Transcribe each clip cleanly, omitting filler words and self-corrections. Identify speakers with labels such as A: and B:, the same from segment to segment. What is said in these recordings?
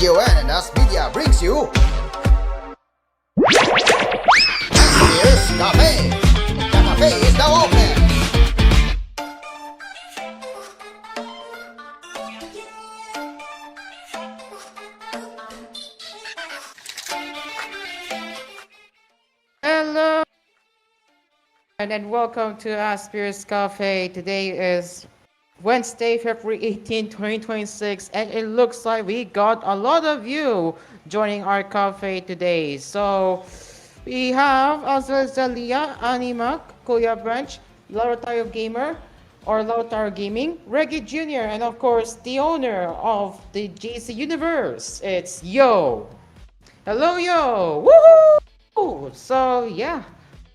A: TGON and AspMedia brings you Asphere's Cafe. The cafe is now open.
B: Hello and welcome to Asphere's Cafe. Today is Wednesday, February 18, 2026, and it looks like we got a lot of you joining our cafe today. So we have Azalia, Anima, Kuya Branch, Lautaro Gamer, or Lautaro Gaming, Reggie Jr., and of course the owner of the JC Universe. It's Yo. Hello, Yo. Woohoo! So yeah,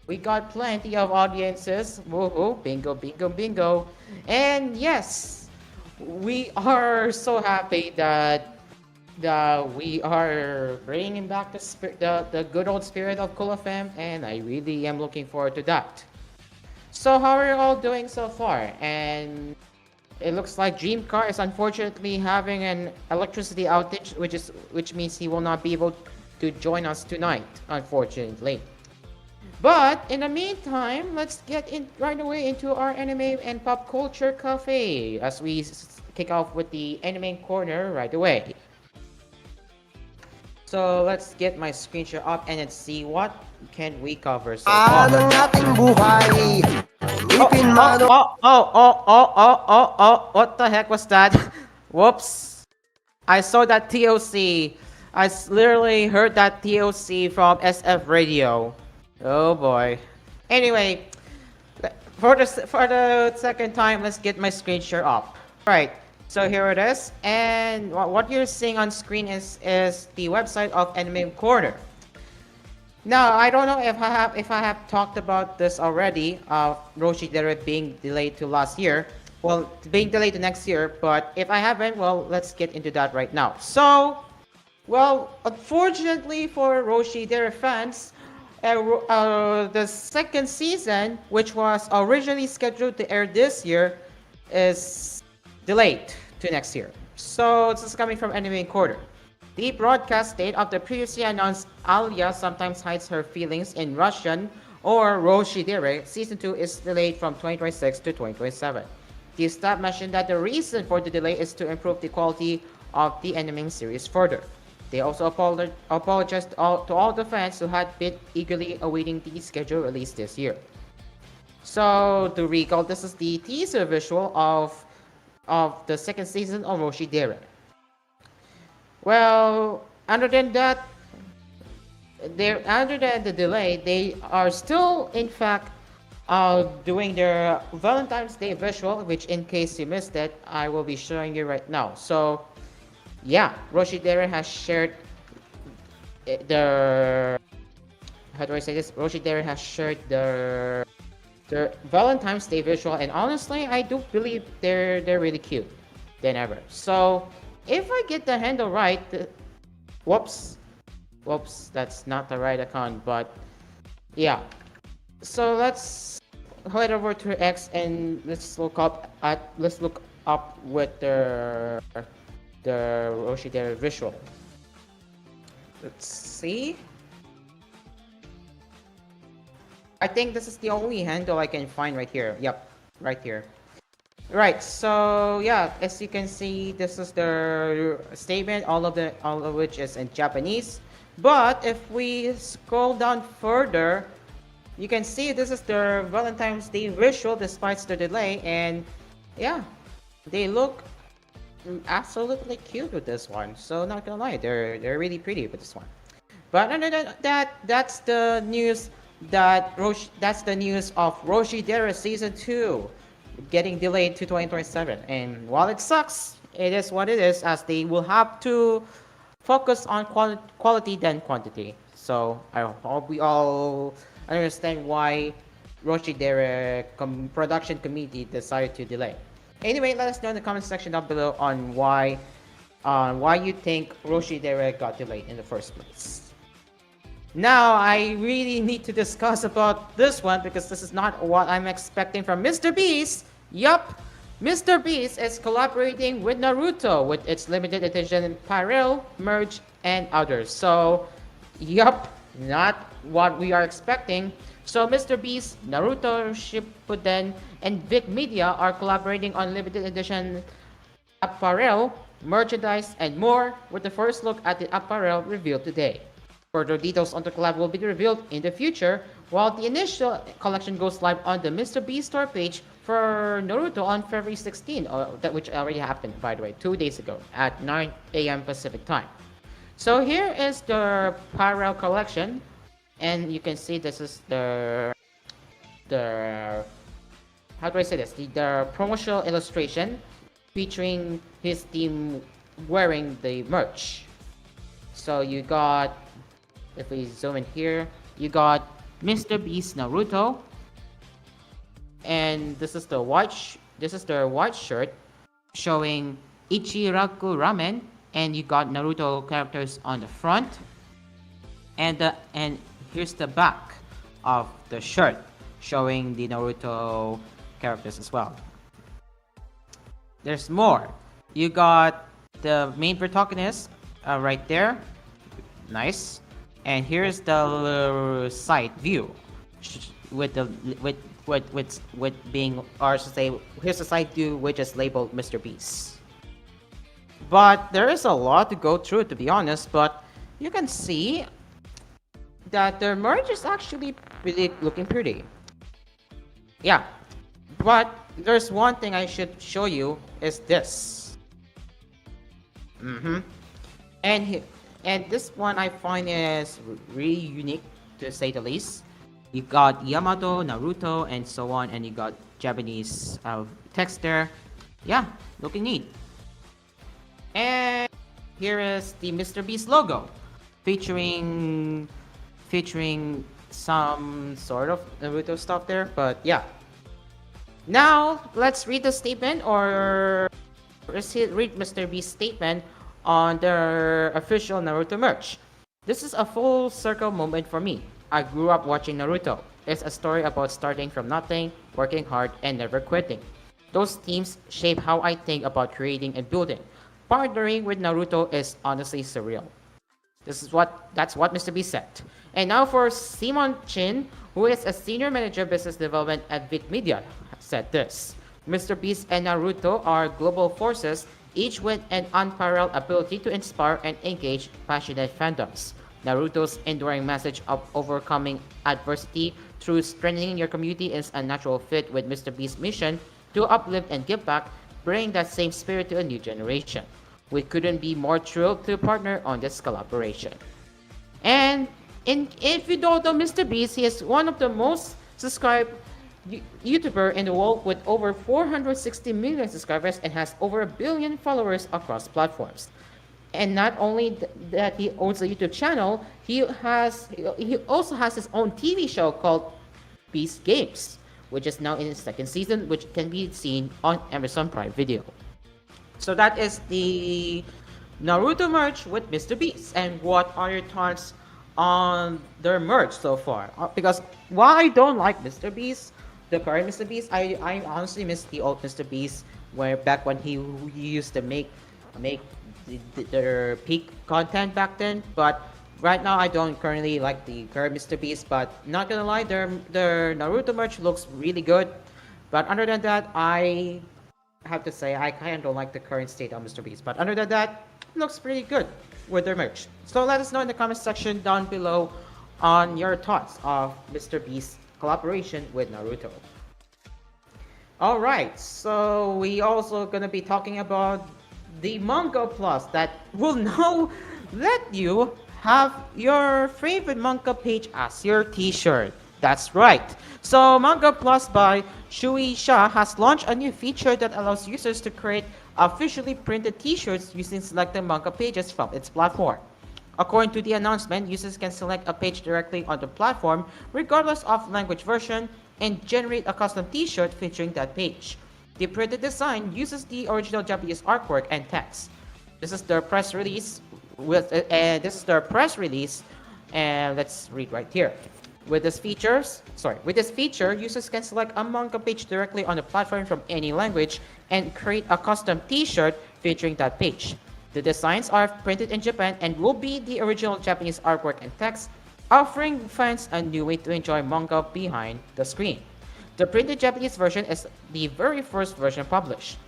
B: we got plenty of audiences. Woohoo! Bingo, bingo, bingo. And yes, we are so happy that we are bringing back the good old spirit of Cool FM, and I really am looking forward to that. So how are you all doing so far? And it looks like Dreamcar is unfortunately having an electricity outage, which means he will not be able to join us tonight, unfortunately. But in the meantime, let's get in right away into our anime and pop culture cafe as we kick off with the anime corner right away. So let's get my screen share up and let's see what can we cover so far.
A: Ang ating buhay. Ipin mano.
B: What the heck was that? Whoops. I saw that TOC. Literally heard that TOC from SF Radio. Oh boy. Anyway, for the second time, let's get my screen share up. Right. So here it is, and what you're seeing on screen is the website of Anime Corner. Now I don't know if I have talked about this already. Roshi Dere being delayed to last year. Well, being delayed to next year. But if I haven't, well, let's get into that right now. So, well, unfortunately for Roshi Dere fans, the second season, which was originally scheduled to air this year, is delayed to next year. So this is coming from Anime Quarter. The broadcast date of the previously announced Alia sometimes hides her feelings in Russian or Roshidere season 2 is delayed from 2026 to 2027. The staff mentioned that the reason for the delay is to improve the quality of the anime series further. They also apologized to all the fans who had been eagerly awaiting the scheduled release this year. So to recall, this is the teaser visual of the second season of Roshidere. Well, other than that, other than the delay, they are still, in fact, doing their Valentine's Day visual, which, in case you missed it, I will be showing you right now. So, yeah, Roshidere has shared their. How do I say this? Roshidere has shared their Valentine's Day visual, and honestly, I do believe they're really cute than ever. So, if I get the handle right, whoops, that's not the right account, but yeah. So let's head over to X and let's look up with the Roshidere visual. Let's see. I think this is the only handle I can find right here. Yep, right here. Right, so yeah, as you can see, this is the statement, all of which is in Japanese. But if we scroll down further, you can see this is the Valentine's Day visual despite the delay, and yeah, they look absolutely cute with this one. So not gonna lie, they're really pretty with this one. But other than that, that's the news that's the news of Roshidere season 2 getting delayed to 2027. And while it sucks, it is what it is, as they will have to focus on quality than quantity. So I hope we all understand why Roshidere production committee decided to delay. Anyway, let us know in the comment section down below on why you think Roshidere got delayed in the first place. Now, I really need to discuss about this one because this is not what I'm expecting from Mr. Beast. Yup, Mr. Beast is collaborating with Naruto with its limited edition apparel, merch, and others. So, yup, not what we are expecting. So, Mr. Beast, Naruto Shippuden, and Vic Media are collaborating on limited edition apparel, merchandise, and more, with the first look at the apparel revealed today. Further details on the collab will be revealed in the future, while the initial collection goes live on the Mr. Beast store page for Naruto on February 16, which already happened, by the way, 2 days ago at 9 a.m. Pacific time. So here is the apparel collection, and you can see this is the how do I say this? The promotional illustration featuring his team wearing the merch. So you got, if we zoom in here, you got Mr. Beast Naruto, and this is the white shirt showing Ichiraku Ramen, and you got Naruto characters on the front, and here's the back of the shirt showing the Naruto characters as well. There's more. You got the main protagonist right there. Nice. And here's the side view with the with being, or I should say, here's the side view which is labeled Mr. Beast. But there is a lot to go through, to be honest. But you can see that the merch is actually really looking pretty. Yeah. But there's one thing I should show you is this. And this one I find is really unique, to say the least. You got Yamato, Naruto, and so on, and you got Japanese text there. Yeah, looking neat. And here is the Mr. Beast logo, featuring some sort of Naruto stuff there. But yeah. Now let's read the statement, or read Mr. Beast's statement on their official Naruto merch. This is a full circle moment for me. I grew up watching Naruto. It's a story about starting from nothing, working hard, and never quitting. Those themes shape how I think about creating and building. Partnering with Naruto is honestly surreal. That's what Mr. Beast said. And now for Simon Chin, who is a senior manager business development at Vic Media, said this. Mr. Beast and Naruto are global forces, each with an unparalleled ability to inspire and engage passionate fandoms. Naruto's enduring message of overcoming adversity through strengthening your community is a natural fit with Mr. Beast's mission to uplift and give back, bringing that same spirit to a new generation. We couldn't be more thrilled to partner on this collaboration. And if you don't know Mr. Beast, he is one of the most subscribed YouTuber in the world with over 460 million subscribers and has over 1 billion followers across platforms. And not only that he owns a YouTube channel, he also has his own TV show called Beast Games, which is now in its second season, which can be seen on Amazon Prime Video. So that is the Naruto merch with Mr. Beast. And what are your thoughts on their merch so far? Because while I don't like Mr. Beast, the current Mr. Beast, I honestly miss the old Mr. Beast, where back when he used to make their peak content back then. But right now I don't currently like the current Mr. Beast. But not gonna lie, their Naruto merch looks really good. But other than that, I have to say I kind of don't like the current state of Mr. Beast. But other than that, it looks pretty good with their merch. So let us know in the comment section down below on your thoughts of Mr. Beast's collaboration with Naruto. Alright, so we also gonna be talking about the Manga Plus that will now let you have your favorite manga page as your t-shirt. That's right. So Manga Plus by Shueisha has launched a new feature that allows users to create officially printed t-shirts using selected manga pages from its platform. According to the announcement, users can select a page directly on the platform, regardless of language version, and generate a custom t-shirt featuring that page. The printed design uses the original Japanese artwork and text. This is their press release. And let's read right here. With this feature, users can select a manga page directly on the platform from any language, and create a custom t-shirt featuring that page. The designs are printed in Japan and will be the original Japanese artwork and text, offering fans a new way to enjoy manga behind the screen. The printed Japanese version is the very first version published.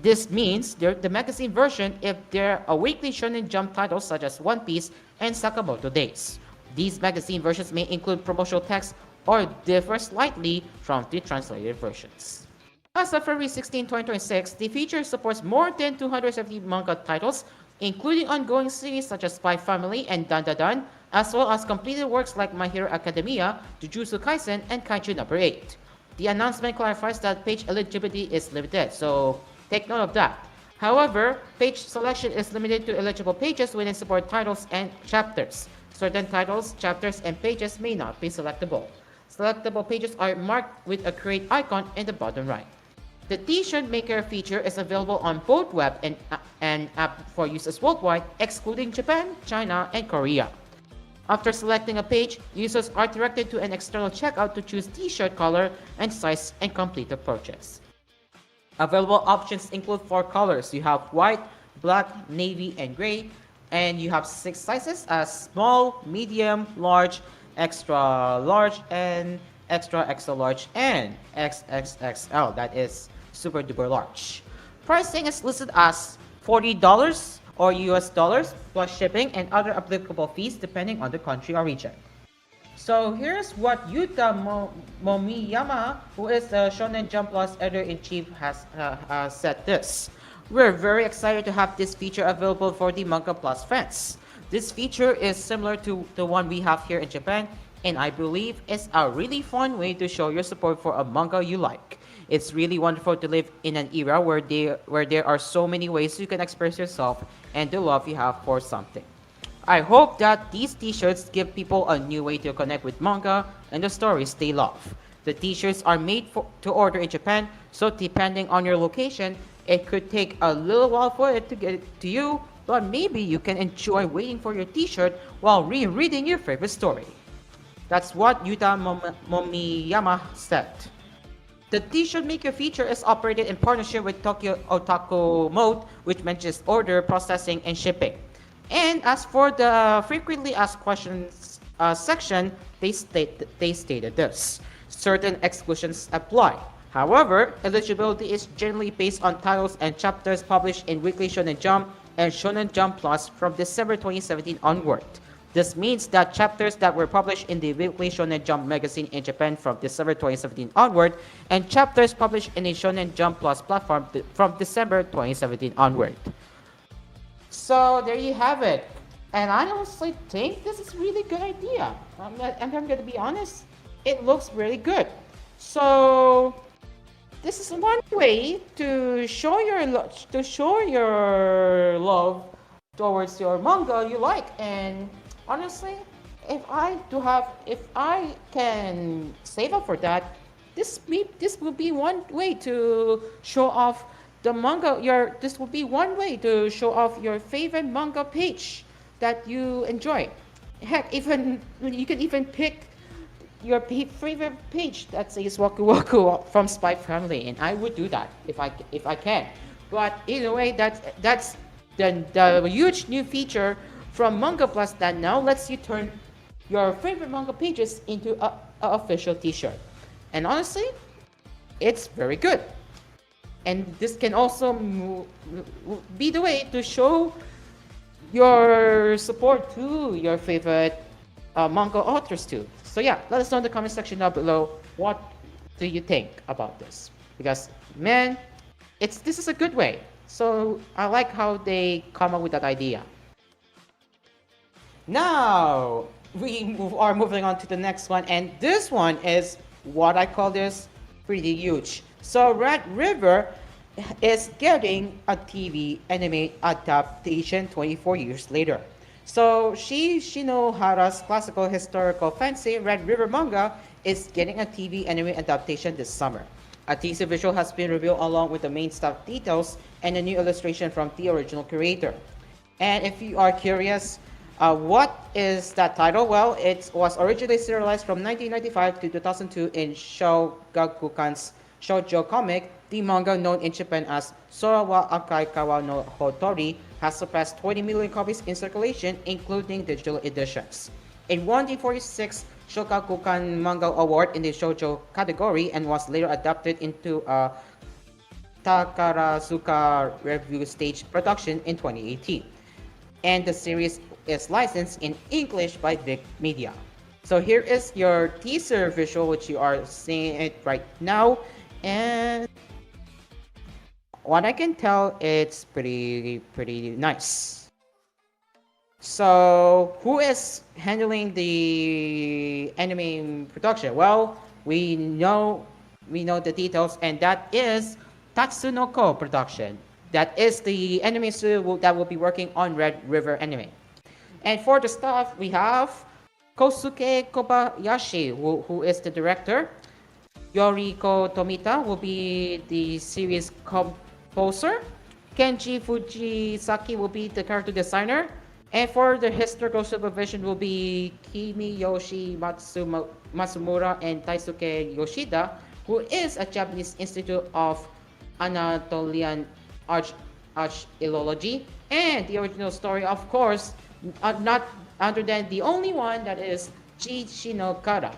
B: This means the magazine version if there are weekly Shonen Jump titles such as One Piece and Sakamoto Days. These magazine versions may include promotional text or differ slightly from the translated versions. As of February 16, 2026, the feature supports more than 270 manga titles, including ongoing series such as Spy Family and Dan Dan Dan, as well as completed works like My Hero Academia, Jujutsu Kaisen, and Kaiju Number 8. The announcement clarifies that page eligibility is limited, so take note of that. However, page selection is limited to eligible pages within support titles and chapters. Certain titles, chapters, and pages may not be selectable. Selectable pages are marked with a create icon in the bottom right. The T-shirt maker feature is available on both web and app for users worldwide, excluding Japan, China, and Korea. After selecting a page, users are directed to an external checkout to choose T-shirt color and size and complete the purchase. Available options include 4 colors. You have white, black, navy, and gray, and you have 6 sizes as small, medium, large, extra large, and extra extra large, and XXXL, that is super duper large. Pricing is listed as $40 or US dollars plus shipping and other applicable fees depending on the country or region. So here's what Yuta Momiyama, who is the Shonen Jump Plus editor-in-chief, has said this. We're very excited to have this feature available for the Manga Plus fans. This feature is similar to the one we have here in Japan, and I believe it's a really fun way to show your support for a manga you like. It's really wonderful to live in an era where there are so many ways you can express yourself and the love you have for something. I hope that these t-shirts give people a new way to connect with manga and the stories they love. The t-shirts are made to order in Japan, so depending on your location, it could take a little while for it to get to you, but maybe you can enjoy waiting for your t-shirt while rereading your favorite story. That's what Yuta Momiyama said. The t-shirt maker feature is operated in partnership with Tokyo Otaku Mode, which manages order, processing, and shipping. And as for the frequently asked questions section, they stated this. Certain exclusions apply. However, eligibility is generally based on titles and chapters published in Weekly Shonen Jump and Shonen Jump Plus from December 2017 onward. This means that chapters that were published in the Weekly Shonen Jump magazine in Japan from December 2017 onward, and chapters published in the Shonen Jump Plus platform from December 2017 onward. So there you have it. And I honestly think this is a really good idea. I'm going to be honest, it looks really good. So this is one way to show your love towards your manga you like. And honestly, if I can save up for that, this will be one way to show off the manga. This will be one way to show off your favorite manga page that you enjoy. Heck, even you can even pick your favorite page that says Waku Waku from Spy Family, and I would do that if I can. But either way, that's the huge new feature from Manga Plus that now lets you turn your favorite manga pages into a official T-shirt. And honestly, it's very good. And this can also be the way to show your support to your favorite manga authors too. So yeah, let us know in the comment section down below, what do you think about this? Because man, this is a good way. So I like how they come up with that idea. Now we are moving on to the next one, and this one is what I call this pretty huge. So Red River is getting a TV anime adaptation 24 years later. So Shinohara's classical historical fantasy Red River manga is getting a TV anime adaptation this summer. A teaser visual has been revealed along with the main stuff details and a new illustration from the original creator. And if you are curious, what is that title? Well, it was originally serialized from 1995 to 2002 in Shogakukan's shoujo comic, the manga known in Japan as Sora wa Akai Kawa no Hotori has surpassed 20 million copies in circulation, including digital editions. It won the 46th Shogakukan Manga Award in the shoujo category and was later adapted into a Takarazuka review stage production in 2018. And the series is licensed in English by Big Media. So here is your teaser visual, which you are seeing it right now. And what I can tell, it's pretty nice. So who is handling the anime production? Well, we know the details, and that is Tatsunoko Production. That is the anime studio that will be working on Red River anime. And for the staff, we have Kosuke Kobayashi, who is the director. Yoriko Tomita will be the series composer. Kenji Fujisaki will be the character designer. And for the historical supervision will be Kimiyoshi Matsumura and Taisuke Yoshida, who is a Japanese Institute of Anatolian Archaeology. And the original story, of course, not other than the only one, that is Ji Shinokara.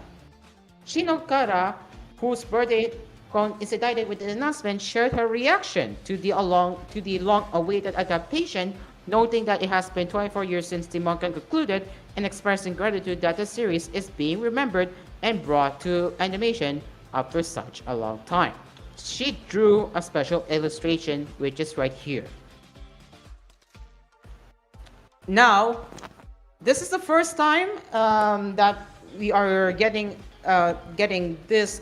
B: Shinokara, whose birthday coincided with the announcement, shared her reaction to the long-awaited adaptation, noting that it has been 24 years since the manga concluded and expressing gratitude that the series is being remembered and brought to animation after such a long time. She drew a special illustration, which is right here. Now, this is the first time that we are getting this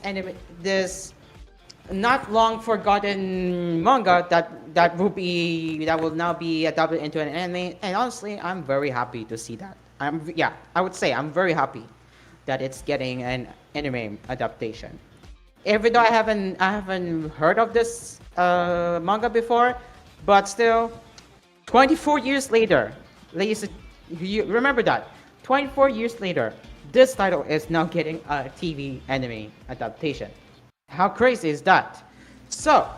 B: not long forgotten manga that will now be adapted into an anime, and honestly, I'm very happy to see that. I would say I'm very happy that it's getting an anime adaptation. Even though I haven't heard of this manga before, but still, 24 years later, ladies, you remember that 24 years later, this title is now getting a TV anime adaptation. How crazy is that? So,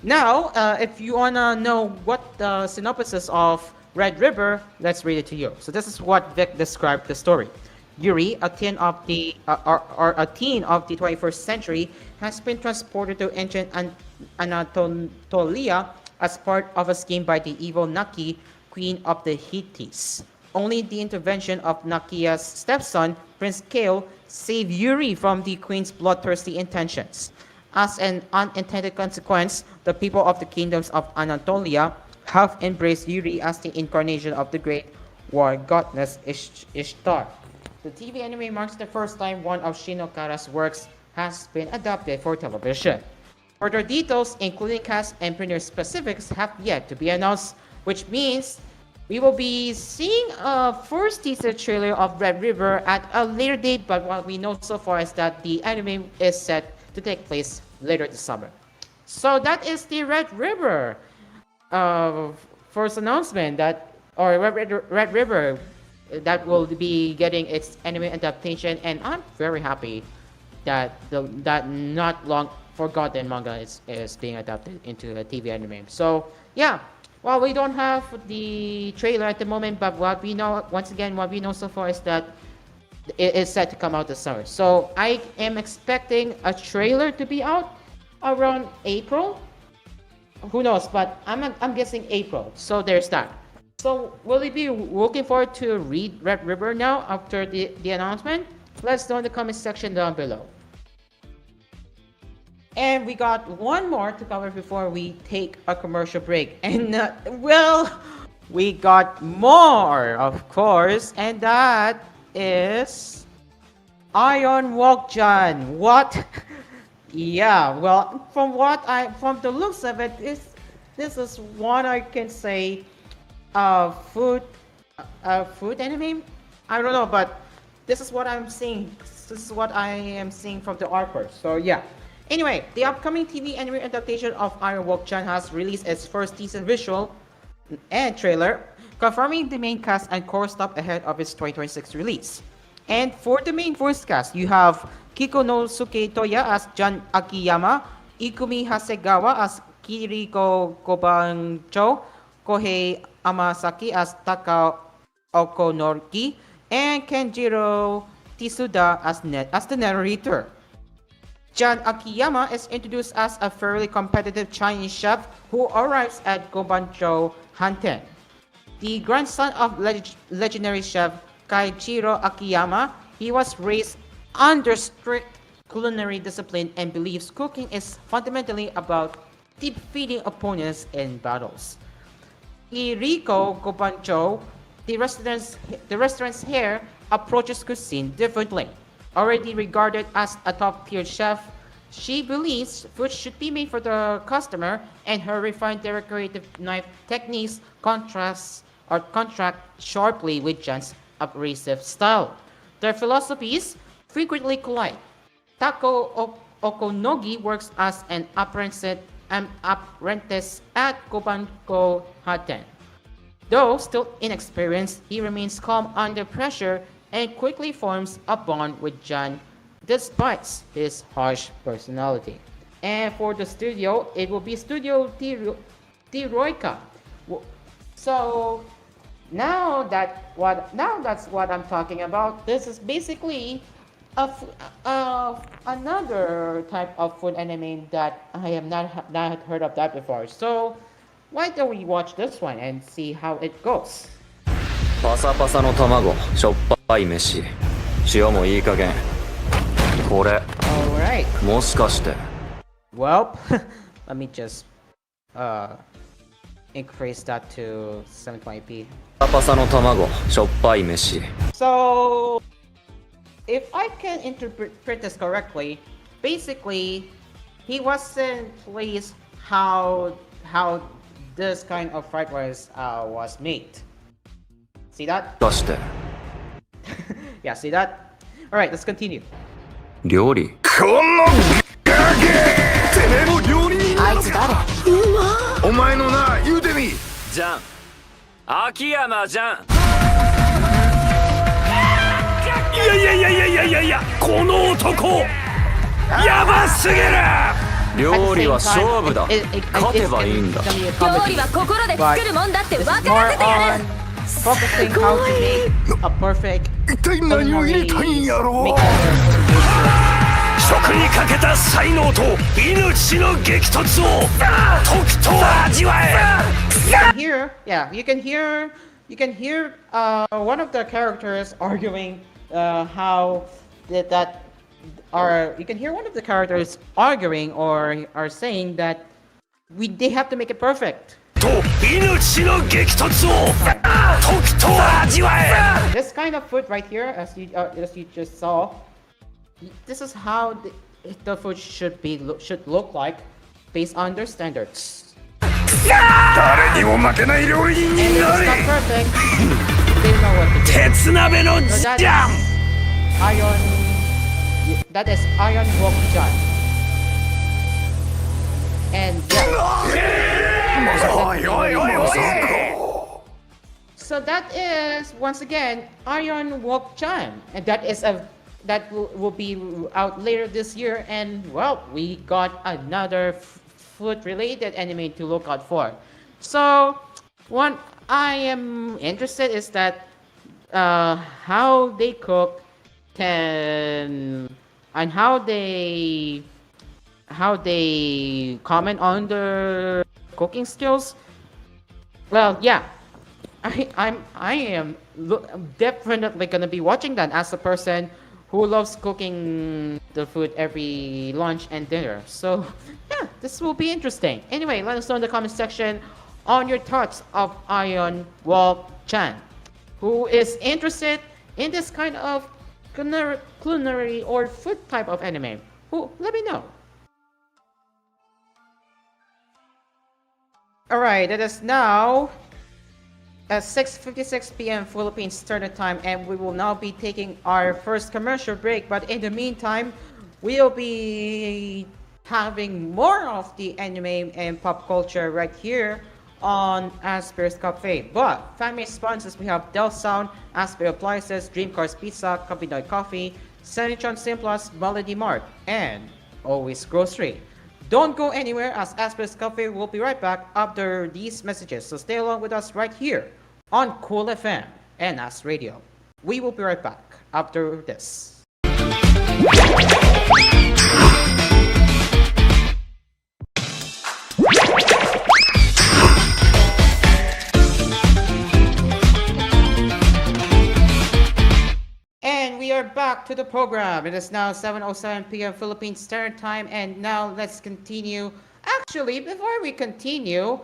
B: now, if you wanna know what the synopsis of Red River, let's read it to you. So this is what Vic described the story. Yuri, a teen of the 21st century, has been transported to ancient Anatolia as part of a scheme by the evil Naki, queen of the Hittites. Only the intervention of Nakia's stepson, Prince Kale, saved Yuri from the queen's bloodthirsty intentions. As an unintended consequence, the people of the kingdoms of Anatolia have embraced Yuri as the incarnation of the great war goddess Ishtar. The TV anime marks the first time one of Shinokara's works has been adapted for television. Further details, including cast and premiere specifics, have yet to be announced, which means we will be seeing a first teaser trailer of Red River at a later date, but what we know so far is that the anime is set to take place later this summer. So that is the Red River first announcement or Red River that will be getting its anime adaptation, and I'm very happy that that not long forgotten manga is being adapted into a TV anime. So yeah, well, we don't have the trailer at the moment, but what we know so far is that it is set to come out this summer. So I am expecting a trailer to be out around April. Who knows? But I'm guessing April. So there's that. So will we be looking forward to read Red River now after the announcement? Let us know in the comment section down below. And we got one more to cover before we take a commercial break. And we got more, of course, and that is Iron Walkjan. What? Yeah, well, from the looks of it, this is what I can say. Food anime. I don't know, but this is what I'm seeing. This is what I am seeing from the artwork. So yeah. Anyway, the upcoming TV anime adaptation of Iron Walk-chan has released its first decent visual and trailer, confirming the main cast and core staff ahead of its 2026 release. And for the main voice cast, you have Kiko Nosuke Toya as Jan Akiyama, Ikumi Hasegawa as Kiriko Kobancho, Kohei Amasaki as Taka Okonoki, and Kenjiro Tsuda as the narrator. Jan Akiyama is introduced as a fairly competitive Chinese chef who arrives at Gobancho Hanten. The grandson of legendary chef Kaichiro Akiyama, he was raised under strict culinary discipline and believes cooking is fundamentally about defeating opponents in battles. Iriko Gobancho, the restaurant's heir, approaches cuisine differently. Already regarded as a top-tier chef, she believes food should be made for the customer, and her refined decorative knife techniques contrast sharply with Jan's abrasive style. Their philosophies frequently collide. Okonogi works as an apprentice at Kobanko Haten. Though still inexperienced, he remains calm under pressure and quickly forms a bond with Jan despite his harsh personality. And for the studio, it will be Studio Tiroika. So now that's what I'm talking about. This is basically another type of food anime that I have not heard of that before. So why don't we watch this one and see how it goes?
C: パサパサの卵、しょっぱい飯、塩もいい加減。これ、
B: Alright.
C: もしかして。
B: Well, let me just increase that to 720p.
C: パサパサの卵、しょっぱい飯。
B: So, if I can interpret this correctly, basically, he wasn't pleased how this kind of fried rice was made. See that?
C: 出して。
B: Yeah, see that? Alright, let's continue.
C: 料理。
D: このガキ！てめえも料理人なのか？お前のな、言うてみ。
C: じゃん。秋山じゃん。
D: いや、この男やばすぎる！
C: 料理は勝負だ。勝てばいいんだ。
E: 料理は心で作るもんだって分からせてやる。
B: Focusing how to make a perfect
D: 一体何を入れたいんやろう。
B: makeover.
D: 食にかけた才能と命の激突をとくと味わえ。
B: You can hear one of the characters arguing how that are you can hear one of the characters arguing or are saying that they have to make it perfect.
D: と命の激突をとくと味わえ。
B: This kind of food right here, as you just saw, this is how the food should look like based on their standards.
D: 誰にも負けない料理人
B: And
D: に
B: if
D: な
B: it's
D: れ。
B: not perfect, they know what to do.
D: 鉄鍋の
B: So
D: じ
B: that
D: ゃん。
B: that is Iron Walk John. And so that is once again Iron Walk Chan, and that will be out later this year. And well, we got another food-related anime to look out for. So one I am interested is that how they cook and how they comment on their cooking skills. Well, yeah, I am definitely gonna be watching that as a person who loves cooking the food every lunch and dinner. So yeah, this will be interesting. Anyway, let us know in the comment section on your thoughts of Iron Wall Chan, who is interested in this kind of culinary or food type of anime. Let me know. Alright, it is now at 6:56 p.m. Philippines Standard Time, and we will now be taking our first commercial break. But in the meantime, we'll be having more of the anime and pop culture right here on Asphere's Cafe. But family sponsors, we have Del Sound, Asphere Appliances, Dream Cars Pizza, Kapinoy Coffee, Sanitron Simplus, Melody Mart, and Always Grocery. Don't go anywhere as Asphere's Cafe will be right back after these messages. So stay along with us right here on Cool FM and As Radio. We will be right back after this. And we are back to the program. It is now 7:07 p.m. Philippine Standard Time, and now let's continue. Actually, before we continue,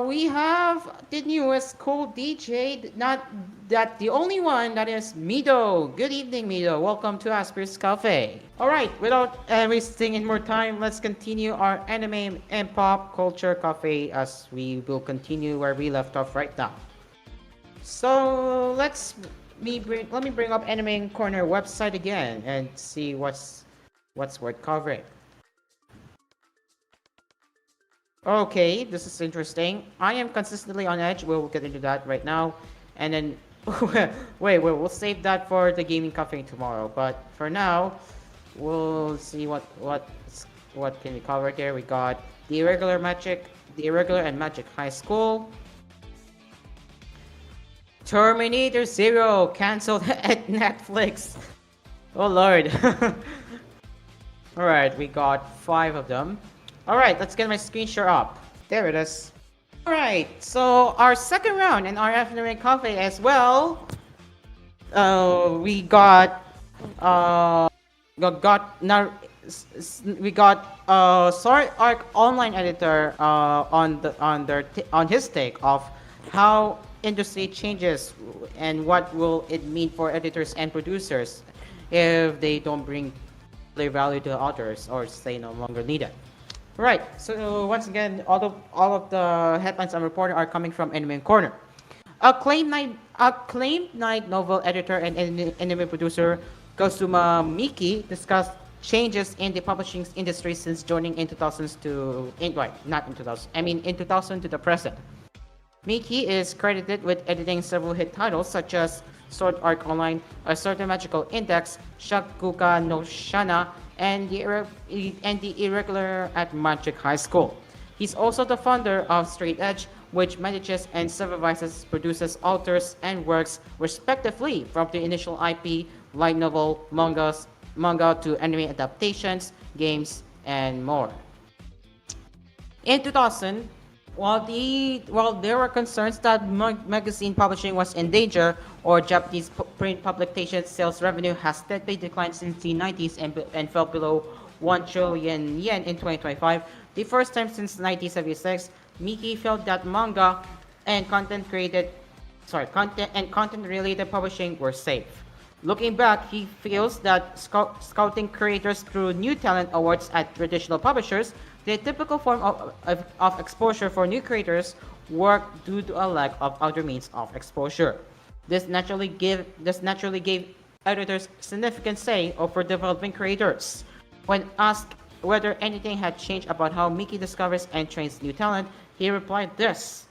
B: we have the newest cool DJ, not that the only one, that is Mido. Good evening, Mido. Welcome to Asphere's Cafe. Alright, without wasting any more time, let's continue our anime and pop culture cafe as we will continue where we left off right now. So let me bring up Anime Corner website again and see what's worth covering. Okay, this is interesting. I am consistently on edge. We'll get into that right now, and then we'll save that for the gaming cafe tomorrow. But for now, we'll see what can we cover here. We got the Irregular and Magic High School. Terminator Zero canceled at Netflix. Oh lord. Alright, we got 5 of them. Alright, let's get my screen share up. There it is. Alright, so our second round in our afternoon cafe as well. We got Sword Arc Online Editor on his take of how industry changes and what will it mean for editors and producers if they don't bring their value to the authors or say no longer needed. Right, so once again, all of the headlines I'm reporting are coming from Anime Corner. Acclaimed night novel editor and anime producer Kazuma Miki discussed changes in the publishing industry since joining in 2000 to the present. Miki is credited with editing several hit titles such as Sword Art Online, A Certain Magical Index, Shakuga no Shana, and the Irregular at Magic High School. He's also the founder of Straight Edge, which manages and supervises, produces, alters, and works respectively from the initial IP, light novel, manga to anime adaptations, games, and more. In 2000, while there were concerns that magazine publishing was in danger, or Japanese print publication sales revenue has steadily declined since the 90s and fell below 1 trillion yen in 2025, the first time since 1976, Miki felt that manga and content-related publishing were safe. Looking back, he feels that scouting creators through new talent awards at traditional publishers, the typical form of exposure for new creators, work due to a lack of other means of exposure. This naturally gave editors significant say over developing creators. When asked whether anything had changed about how Miki discovers and trains new talent, he replied this: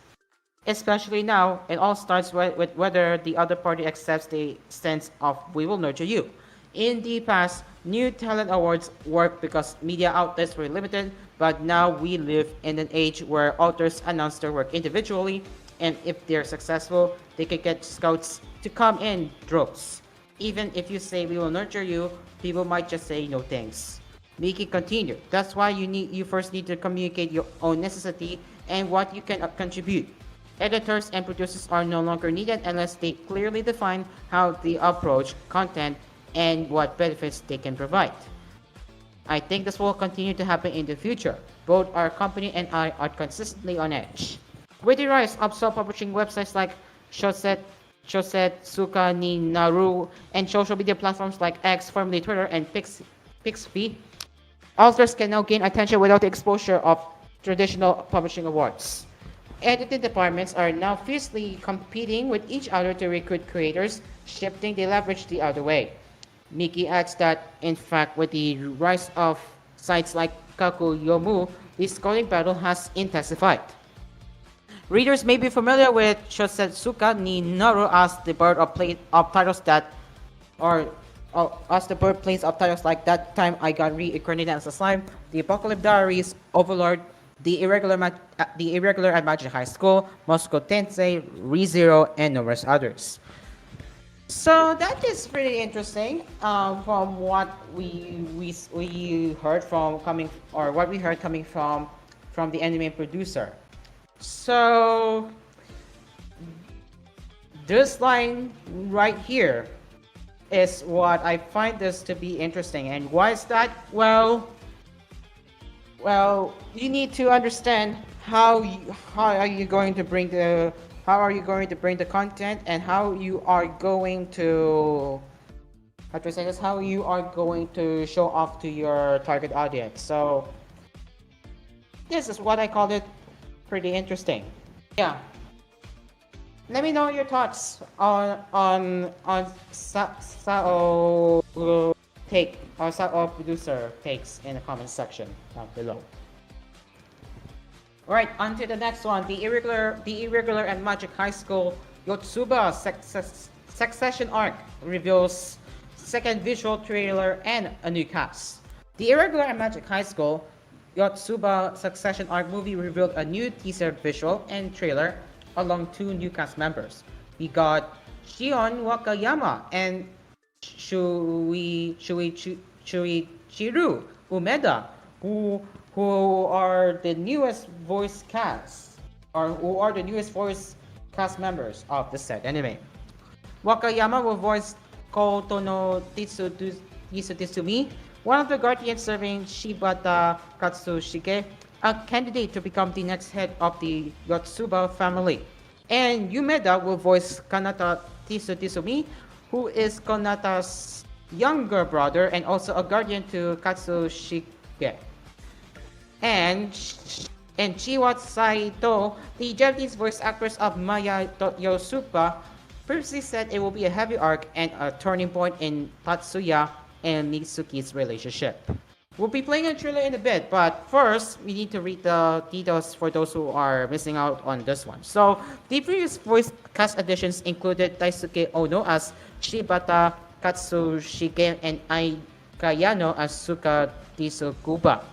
B: "Especially now, it all starts with whether the other party accepts the stance of 'we will nurture you.' In the past, new talent awards worked because media outlets were limited, but now we live in an age where authors announce their work individually, and if they're successful, they can get scouts to come in droves. Even if you say 'we will nurture you,' people might just say 'no thanks.'" Miki continued, "That's why you first need to communicate your own necessity and what you can contribute. Editors and producers are no longer needed unless they clearly define how they approach content and what benefits they can provide. I think this will continue to happen in the future. Both our company and I are consistently on edge." With the rise of self-publishing websites like Shosetsuka ni Naru and social media platforms like X, formerly Twitter, and Pixfeed, authors can now gain attention without the exposure of traditional publishing awards. Editing departments are now fiercely competing with each other to recruit creators, shifting the leverage the other way. Miki adds that, in fact, with the rise of sites like Kakuyomu, the scouting battle has intensified. Readers may be familiar with Shosetsuka ni Naru as the bird of titles that are as the birthplace of titles like That Time I Got Reincarnated as a Slime, The Apocalypse Diaries, Overlord, The Irregular at Magic High School, Moscow Tensei, ReZero, and numerous others. So that is pretty interesting. From what we heard from coming, or what we heard coming from the anime producer. So this line right here is what I find this to be interesting. And why is that? Well, you need to understand how are you going to bring the content, and how you are going to how you are going to show off to your target audience. So this is what I call it pretty interesting. Yeah. Let me know your thoughts on Sao take or Sao producer takes in the comment section down below. Alright, on to the next one. The Irregular and Magic High School Yotsuba Succession Arc reveals second visual trailer and a new cast. The Irregular and Magic High School Yotsuba Succession Arc movie revealed a new teaser visual and trailer along two new cast members. We got Shion Wakayama and Shuichiru Umeda, who are the newest voice cast, or who are the newest voice cast members of the said anime. Wakayama will voice Kotono Tsumi, one of the guardians serving Shibata Katsushige, a candidate to become the next head of the Yotsuba family. And Umeda will voice Kanata Tsumi, who is Konata's younger brother and also a guardian to Katsushige. And Chiwa Saito, the Japanese voice actress of Maya Yosuka, previously said it will be a heavy arc and a turning point in Tatsuya and Mitsuki's relationship. We'll be playing a trailer in a bit, but first, we need to read the details for those who are missing out on this one. So, the previous voice cast additions included Daisuke Ono as Shibata Katsushige and Aikayano as Suka Tsukuba.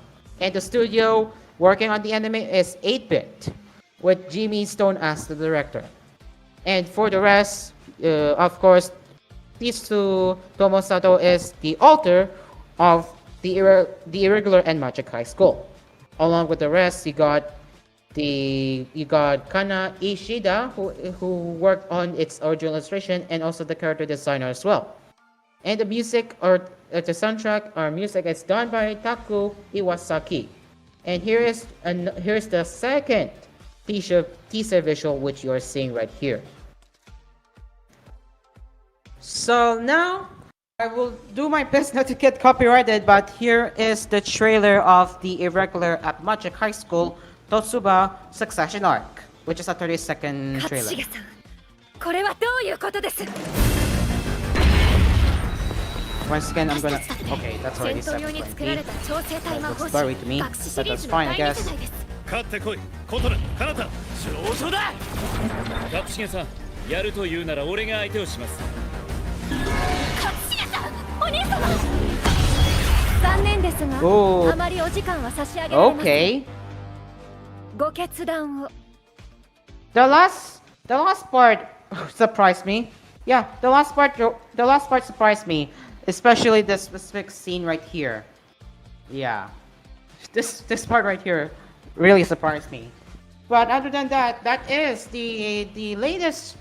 B: And the studio working on the anime is 8-Bit, with Jimmy Stone as the director. And for the rest, of course, Tsu Tomosato is the author of the Irregular and Magic High School. Along with the rest, you got Kana Ishida, who worked on its original illustration and also the character designer as well. And the music or the soundtrack or music is done by Taku Iwasaki. And here's the second teaser visual which you are seeing right here. So now I will do my best not to get copyrighted, but here is the trailer of the Irregular at Magic High School Totsuba Succession Arc, which is a 30-second trailer.
E: これはどういうことです
B: Once again, I'm gonna... Okay, that's already self-explanatory. Looks blurry to me, but that's fine, I guess.
D: 勝ってこい、ことな、かなた、上昇だ。勝重さん、やるというなら俺が相手をします。
E: 勝重さん、お兄様。残念ですが、あまりお時間は差し上げられません。
B: Okay.
E: ご決断を。
B: The last part surprised me. Yeah, the last part surprised me, especially the specific scene right here. Yeah, this part right here really surprised me. But other than that, that is the latest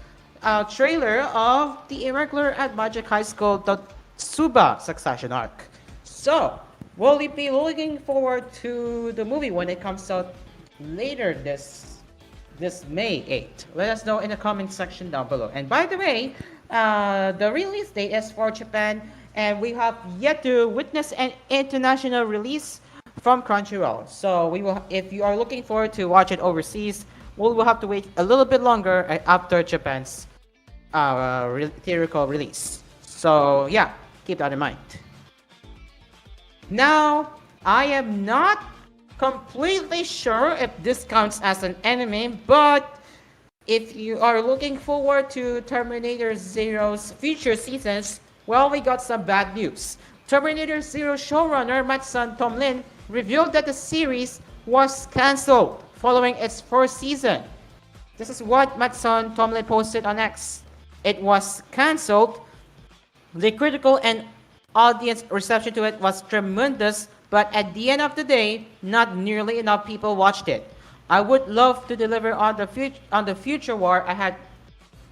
B: trailer of the Irregular at Magic High School Totsuba Succession Arc. So we'll be looking forward to the movie when it comes out later this May 8th. Let us know in the comment section down below. And by the way, the release date is for Japan, and we have yet to witness an international release from Crunchyroll. So we will, if you are looking forward to watch it overseas, we will have to wait a little bit longer after Japan's theatrical release. So yeah, keep that in mind. Now, I am not completely sure if this counts as an anime, but if you are looking forward to Terminator Zero's future seasons, Well, we got some bad news. Terminator Zero showrunner Matt Tomlin revealed that the series was cancelled following its first season. This is what Matt Tomlin posted on X. It was cancelled. The critical and audience reception to it was tremendous, but at the end of the day, not nearly enough people watched it. I would love to deliver on the future war I had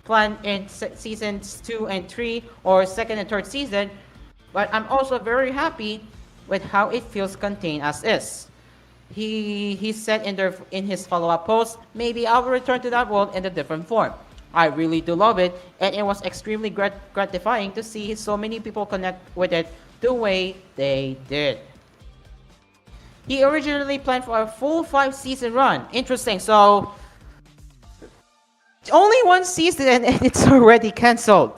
B: planned in seasons 2 and 3 or second and third season, but I'm also very happy with how it feels contained as is. He said in his follow-up post, maybe I will return to that world in a different form. I really do love it, and it was extremely gratifying to see so many people connect with it the way they did. He originally planned for a full 5-season run. Interesting. So only one season and it's already cancelled.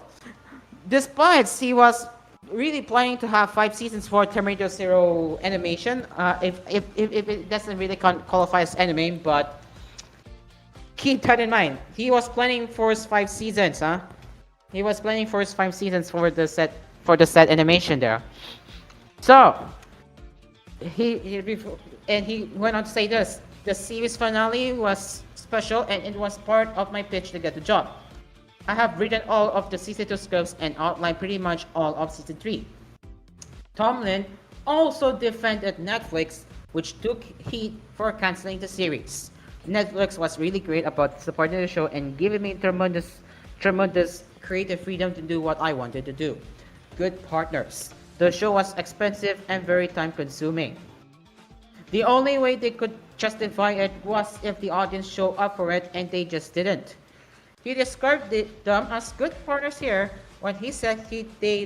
B: Despite he was really planning to have 5 seasons for Terminator Zero animation, if it doesn't really qualify as anime, but keep that in mind. He was planning for his 5 seasons, huh? He was planning for his 5 seasons for the set animation there. So he went on to say this: the series finale was special and it was part of my pitch to get the job. I have written all of the season 2 scripts and outlined pretty much all of season 3. Tomlin also defended Netflix, which took heat for canceling the series. Netflix was really great about supporting the show and giving me tremendous creative freedom to do what I wanted to do. Good partners. The show was expensive and very time consuming. The only way they could justify it was if the audience showed up for it, and they just didn't. He described them as good partners here when he said they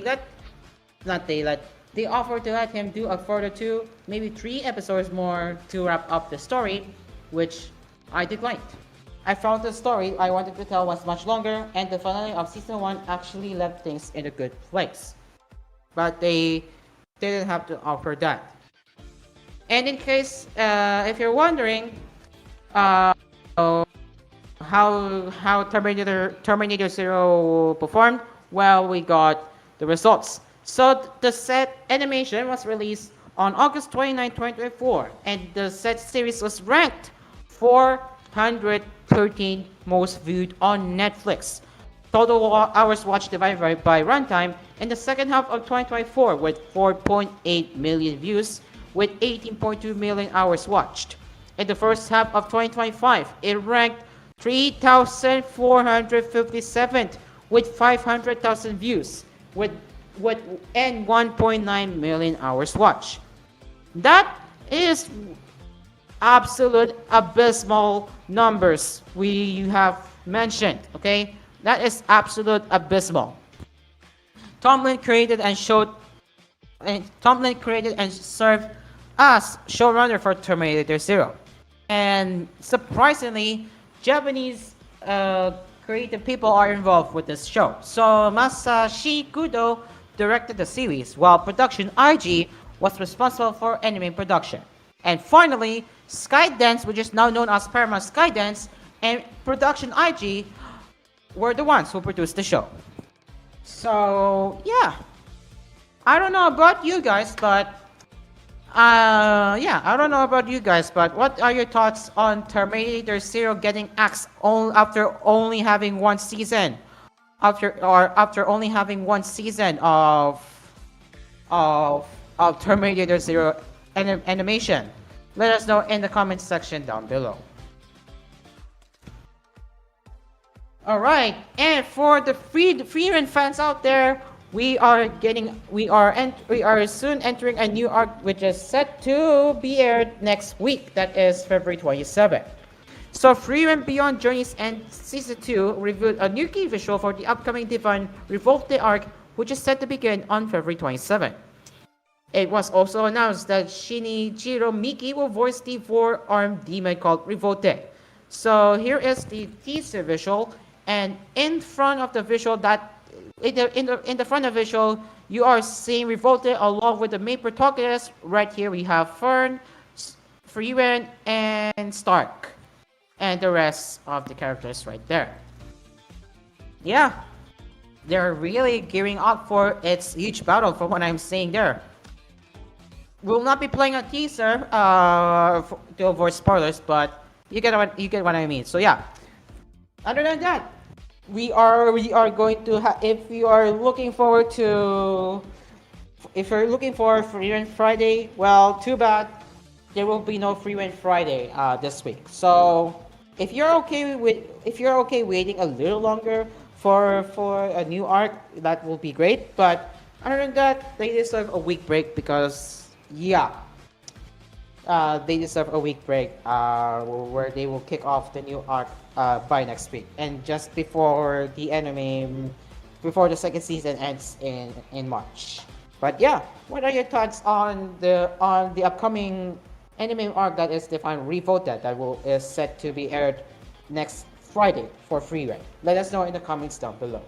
B: offered to let him do a further 2, maybe 3 episodes more to wrap up the story, which I declined. I found the story I wanted to tell was much longer, and the finale of season 1 actually left things in a good place. But they didn't have to offer that. And in case, if you're wondering, how Terminator Zero performed, well, we got the results. So the set animation was released on August 29, 2024, and the set series was ranked 413 most viewed on Netflix. Total hours watched divided by runtime in the second half of 2024 with 4.8 million views with 18.2 million hours watched. In the first half of 2025, it ranked 3,457 with 500,000 views and 1.9 million hours watched. That is absolute abysmal numbers we have mentioned, okay? That is absolute abysmal. Tomlin created and served as showrunner for Terminator Zero. And surprisingly, Japanese creative people are involved with this show. So Masashi Kudo directed the series, while Production IG was responsible for anime production. And finally, Skydance, which is now known as Paramount Skydance, and Production IG were the ones who produced the show. So yeah, I don't know about you guys, but what are your thoughts on Terminator Zero getting axed after only having one season? After only having one season of Terminator Zero animation? Let us know in the comment section down below. Alright, and for the Freerun fans out there, we are soon entering a new arc which is set to be aired next week, that is February 27th. So Freerun Beyond Journeys and Season 2 revealed a new key visual for the upcoming Divine Revolte arc, which is set to begin on February 27th. It was also announced that Shinichiro Miki will voice the 4-armed demon called Revolte. So here is the teaser visual, and in front of the visual, in the front of the visual, you are seeing Revolte along with the main protagonists. Right here we have Fern, Freeman, and Stark, and the rest of the characters right there. Yeah, they're really gearing up for its huge battle from what I'm seeing there. We'll not be playing a teaser to avoid spoilers, but you get what I mean. So yeah. Other than that, we are going to if you are looking forward to if you're looking for Free Rent Friday, well, too bad there will be no Free Rent Friday this week. So if you're okay waiting a little longer for a new arc, that will be great. But other than that, they deserve a week break because yeah, they deserve a week break where they will kick off the new arc by next week and just before the anime before the second season ends in March. But yeah, what are your thoughts on the upcoming anime arc that is defined Revoted that is set to be aired next Friday for free rent? Let us know in the comments down below.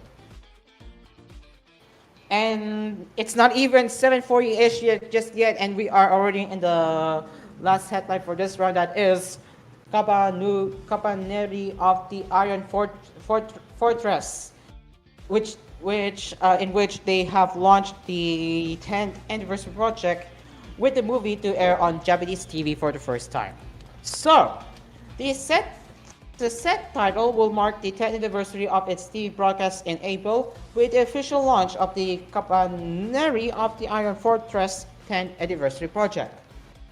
B: And it's not even 7:40-ish just yet, and we are already in the last headline for this round. That is Cabaneri of the Iron Fortress, in which they have launched the 10th anniversary project with the movie to air on Japanese TV for the first time. So, the set title will mark the 10th anniversary of its TV broadcast in April with the official launch of the Cabaneri of the Iron Fortress 10th anniversary project.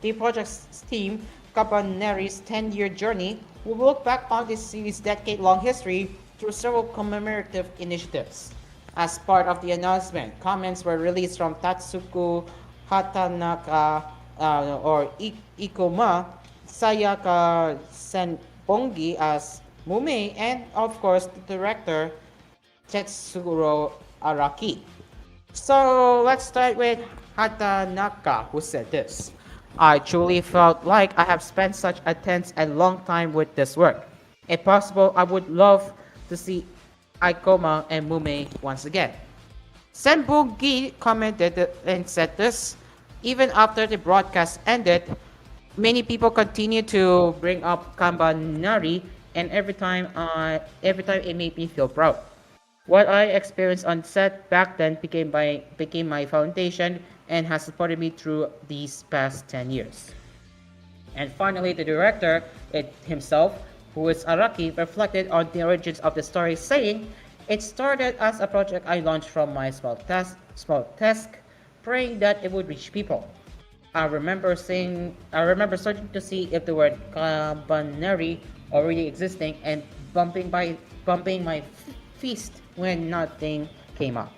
B: The project's team, Cabaneri's 10-year journey, will look back on this series' decade-long history through several commemorative initiatives. As part of the announcement, comments were released from Tatsuku Hatanaka or Ikoma, Sayaka Senbongi as Mume, and of course the director Tetsuro Araki. So let's start with Hatanaka, who said this. I truly felt like I have spent such a tense and long time with this work. If possible, I would love to see Ikoma and Mume once again. Senbongi commented and said this. Even after the broadcast ended, many people continue to bring up Cabaneri, and every time it made me feel proud. What I experienced on set back then became my foundation and has supported me through these past 10 years. And finally, the director himself, who is Araki, reflected on the origins of the story, saying, "It started as a project I launched from my small task, praying that it would reach people. I remember searching to see if the word Cabaneri already existing and bumping my fist when nothing came up."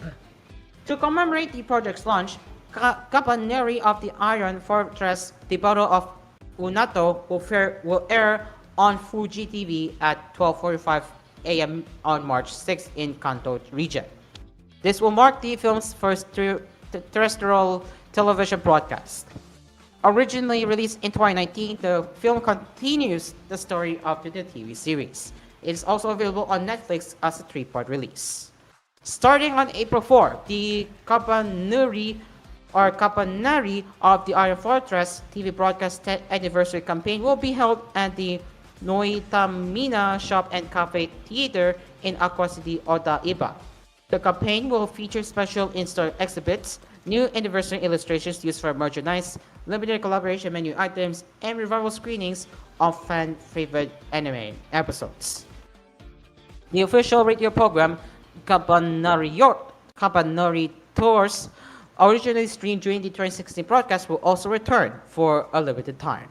B: To commemorate the project's launch, Cabaneri of the Iron Fortress, the Battle of Unato, will air on Fuji TV at 12:45 a.m. on March 6th in Kanto region. This will mark the film's first terrestrial television broadcast. Originally released in 2019, the film continues the story of the TV series. It is also available on Netflix as a 3-part release. Starting on April 4, the Cabaneri of the Iron Fortress TV broadcast 10th anniversary campaign will be held at the Noitamina Shop and Cafe Theater in Aqua City, Odaiba. The campaign will feature special in-store exhibits, new anniversary illustrations used for merchandise, limited collaboration menu items, and revival screenings of fan-favorite anime episodes. The official radio program, Cabaneri Tours, originally streamed during the 2016 broadcast, will also return for a limited time.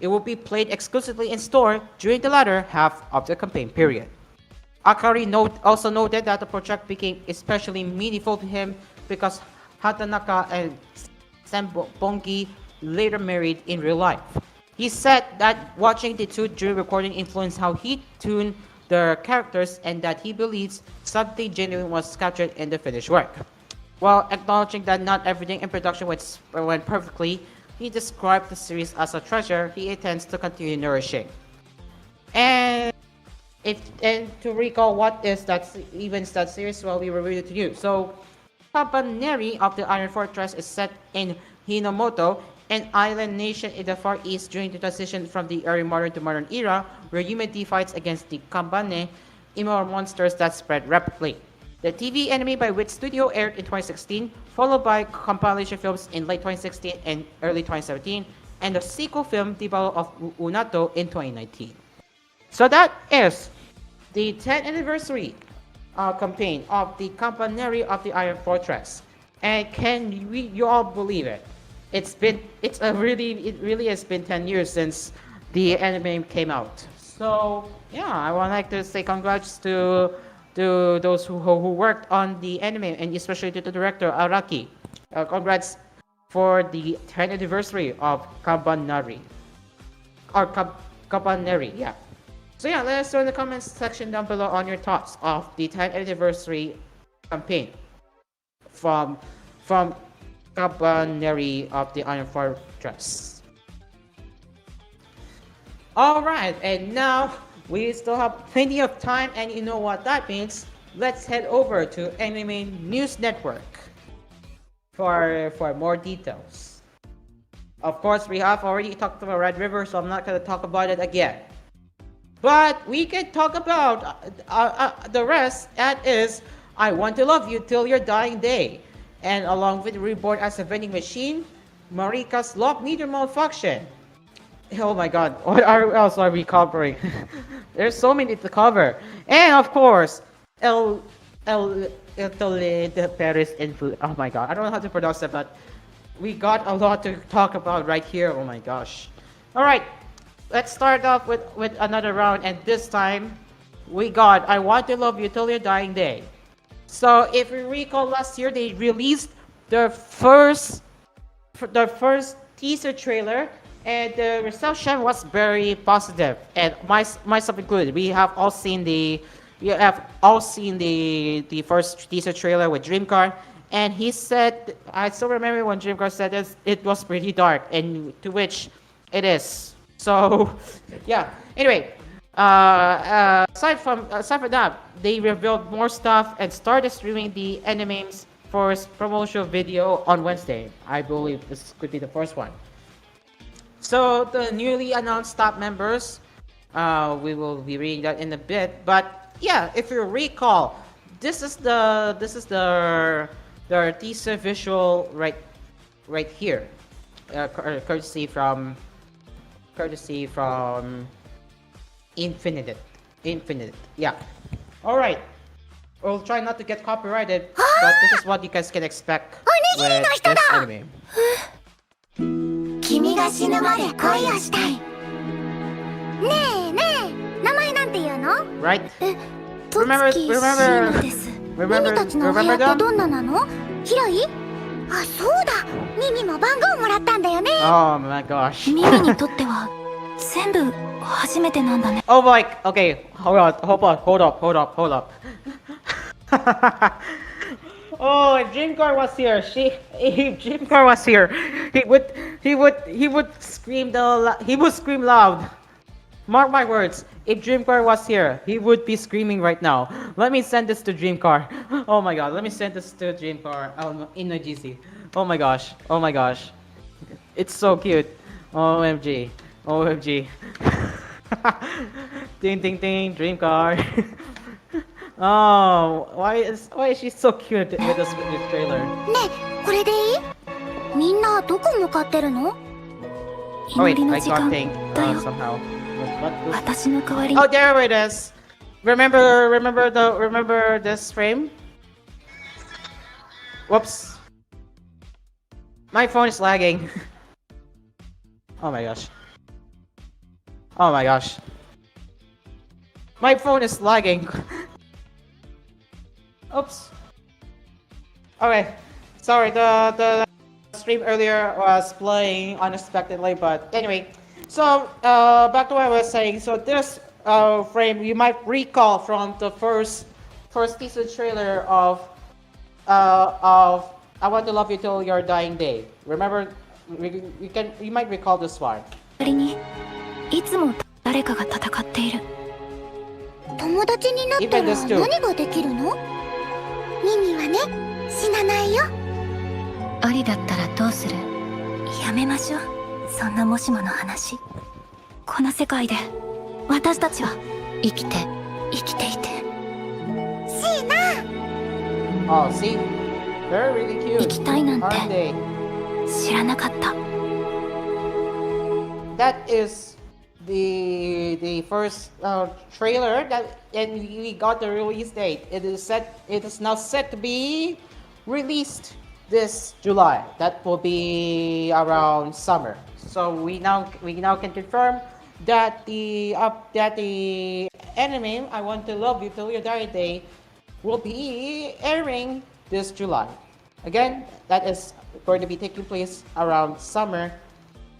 B: It will be played exclusively in store during the latter half of the campaign period. Akari also noted that the project became especially meaningful to him because Hatanaka and Senbongi later married in real life. He said that watching the two during recording influenced how he tuned their characters and that he believes something genuine was captured in the finished work. While acknowledging that not everything in production went perfectly, he described the series as a treasure he intends to continue nourishing. And to recall what is that series, well, we reviewed it to you. So, Cabaneri of the Iron Fortress is set in Hinomoto, an island nation in the Far East during the transition from the early modern to modern era, where humanity fights against the Kabane, immoral monsters that spread rapidly. The TV anime by which studio aired in 2016, followed by compilation films in late 2016 and early 2017, and the sequel film debut of Unato in 2019. So that is the 10th anniversary campaign of the Campaneri of the Iron Fortress. And can you all believe it? It really has been 10 years since the anime came out. So yeah, I would like to say congrats to those who worked on the anime, and especially to the director Araki. Congrats for the 10th anniversary of Campaneri. Or Campaneri, yeah. So yeah, let us know in the comments section down below on your thoughts of the 10th anniversary campaign from Campaneri of the Iron Fortress. Alright, and now we still have plenty of time, and you know what that means. Let's head over to Anime News Network for more details. Of course, we have already talked about Red River, so I'm not going to talk about it again. But we can talk about the rest. That is, I Want to Love You Till Your Dying Day. And along with Reborn as a Vending Machine, Marika's Love Meter Malfunction. Oh my god, what else are we covering? There's so many to cover. And of course, El de Paris Influ. Oh my god, I don't know how to pronounce it, but we got a lot to talk about right here. Oh my gosh. Alright, let's start off with another round, and this time we got I Want to Love You Till Your Dying Day. So if you recall, last year they released the first teaser trailer, and the reception was very positive, and myself included. We have all seen the first teaser trailer with Dreamcar, and he said, I still remember when Dreamcar said this, it was pretty dark, and to which it is. So yeah. Anyway, aside from that, they revealed more stuff and started streaming the anime's first promotional video on Wednesday. I believe this could be the first one. So the newly announced staff members, we will be reading that in a bit. But yeah, if you recall, this is the teaser visual right here, courtesy from Infinite. Yeah. All right. We'll try not to get copyrighted, but this is what you guys can expect with this anime.
E: 君が死ぬまで恋をしたい。ねえねえ、名前なんて言うの？
B: Right?
E: とつきしのです。ミミたちのお部屋ってどんななの？広い？あ、そうだ。ミミも番号もらったんだよね。
B: Oh my gosh.
E: ミミにとっては全部初めてなんだね。
B: Oh boy. Okay. Hold up. Oh, if Dreamcar was here, if Dreamcar was here, he would scream loud. Mark my words. If Dreamcar was here, he would be screaming right now. Let me send this to Dreamcar. Oh my god, let me send this to Dreamcar. In the GC. Oh my gosh. It's so cute. OMG. Ding ding ding, Dreamcar. Oh, why is she so cute with this trailer?
E: ねえ、これでいい？みんなどこ向かってるの？
B: Oh wait,
E: 祈りの
B: I
E: 時
B: got
E: 間
B: thing
E: だよ。
B: somehow. What?
E: 私の代わりに。
B: Oh, there it is. Remember this frame? Whoops. My phone is lagging. Oh my gosh. My phone is lagging. Oops. Okay. Sorry, the stream earlier was playing unexpectedly, but anyway. So, back to what I was saying. So this frame you might recall from the first teaser trailer of I Want to Love You Till Your Dying Day. Remember, you might recall this one.
E: 代わりにいつも誰かが戦っている。友達になったら何ができるの？ミミはね、死なないよ。ありだったらどうする？やめましょう。そんなもしもの話。この世界で私たちは生きていて。シーナ、
B: Oh, see? They're really
E: 行
B: cute,
E: きたいなん
B: aren't
E: て
B: they?
E: 知らなかった。
B: That is the first trailer that, and we got the release date. It is now set to be released this July. That will be around summer. So we now can confirm that the anime I Want to Love You Till You Die Day will be airing this July. Again, that is going to be taking place around summer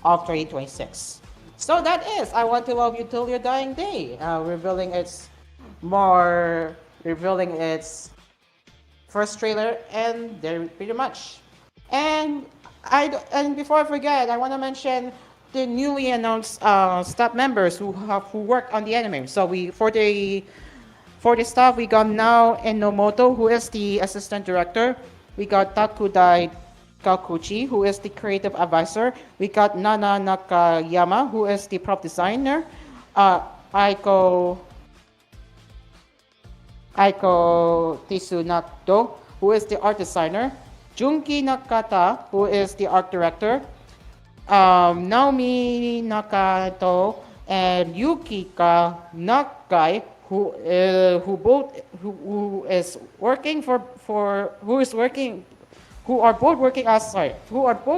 B: of 2026. So that is I Want to Love You Till Your Dying Day, revealing its first trailer, and there pretty much. And before I forget, I want to mention the newly announced staff members who worked on the anime. So for the staff, we got Nao Enomoto, who is the assistant director. We got Takudai Kakuchi, who is the creative advisor. We got Nana Nakayama, who is the prop designer. Aiko Tsunato, who is the art designer. Junki Nakata, who is the art director. Naomi Nakato and Yukika Nakai, who are both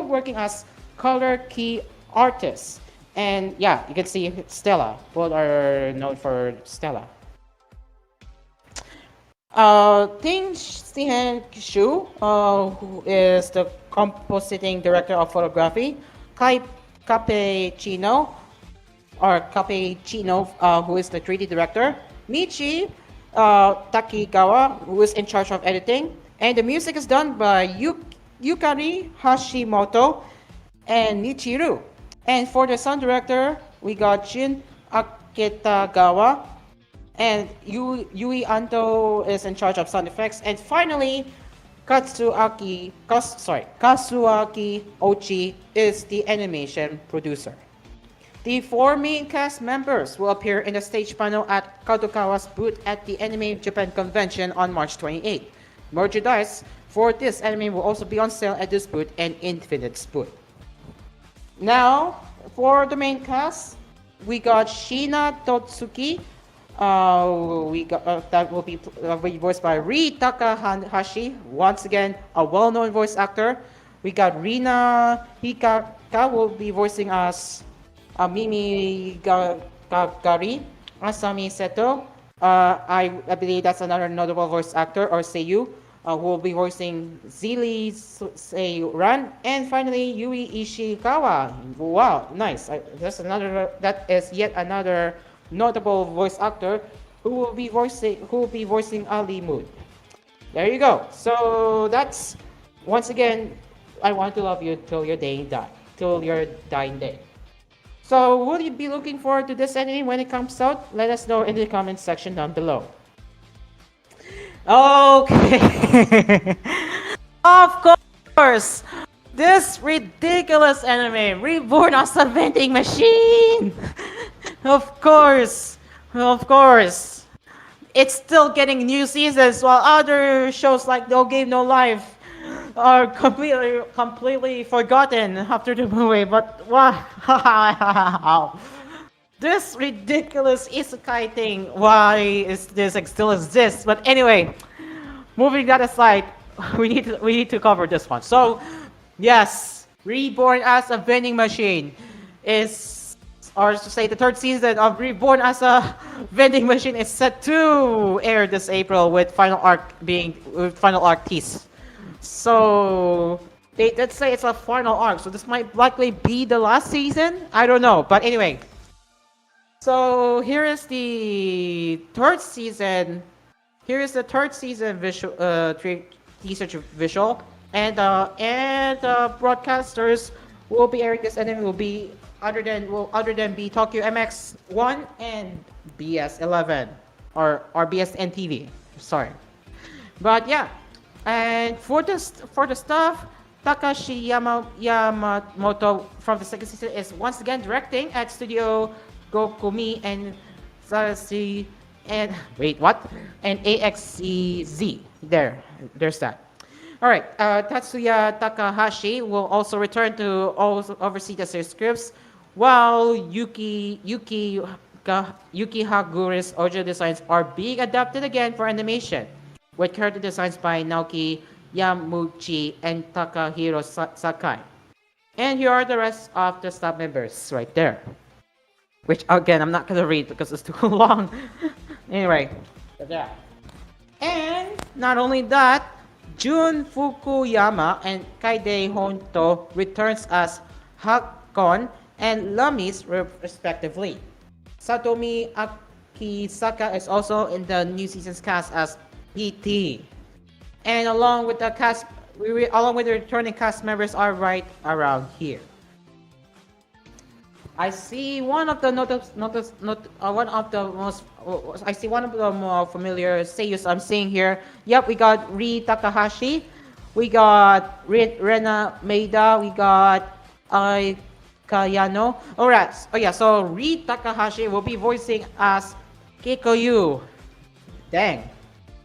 B: working as color key artists. And yeah, you can see Stella. Both are known for Stella. Ting Sihen Shu, who is the compositing director of photography. Kai Cappuccino, who is the 3D director. Michi Takigawa, who is in charge of editing. And the music is done by Yukari Hashimoto and Nichiru. And for the sound director, we got Jin Aketagawa, and Yui Anto is in charge of sound effects. And finally, Kazuaki Ochi is the animation producer. The 4 main cast members will appear in the stage panel at Kadokawa's booth at the Anime Japan Convention on March 28. Merchandise for this anime will also be on sale at this booth and Infinite's booth. Now, for the main cast, we got Shina Totsuki. That will be voiced by Ri Takahashi, once again a well-known voice actor. We got Rina Hikaka will be voicing as Mimi Gari. Asami Seto, I believe that's another notable voice actor or seiyuu, who will be voicing Zili Seiran. And finally, Yui Ishikawa. Wow, nice. That is yet another notable voice actor who will be voicing Ali Mood. There you go. So that's once again, I Want to Love You till your dying day. So will you be looking forward to this anime when it comes out? Let us know in the comment section down below. Okay. Of course, this ridiculous anime, Reborn as a Vending Machine. Of course. It's still getting new seasons while other shows like No Game No Life are completely forgotten after the movie. But wow. This ridiculous isekai thing, why is this still exists? But anyway, moving that aside, we need to cover this one. So, yes, Reborn as a Vending Machine is, or to say the 3rd season of Reborn as a Vending Machine is set to air this April with final arc teased. So let's say it's a final arc. So this might likely be the last season. I don't know, but anyway. So here is the 3rd season. Here is the 3rd season teaser visual, and broadcasters will be airing this anime will be other than be Tokyo MX1 and BS11 or BSN TV. Sorry, but yeah. And for the staff, Takashi Yamamoto from the 2nd season is once again directing at Studio Gokumi and Sarashi and wait, what? And AXCZ. There's that. All right, Tatsuya Takahashi will also return to oversee the series scripts, while Yuki Haguri's audio designs are being adapted again for animation, with character designs by Naoki Yamuchi and Takahiro Sakai. And here are the rest of the staff members right there. Which again, I'm not gonna read because it's too long. Anyway, yeah. And not only that, Jun Fukuyama and Kaide Honto returns as Hakon and Lamis respectively. Satomi Akisaka is also in the new season's cast as PT. And along with the cast, along with the returning cast members are right around here. I see one of the more familiar seiyus I'm seeing here. Yep, we got Ri Takahashi, we got Rena Maeda, we got Kayano. Alright, oh yeah, so Ri Takahashi will be voicing as Kikoyu. Dang.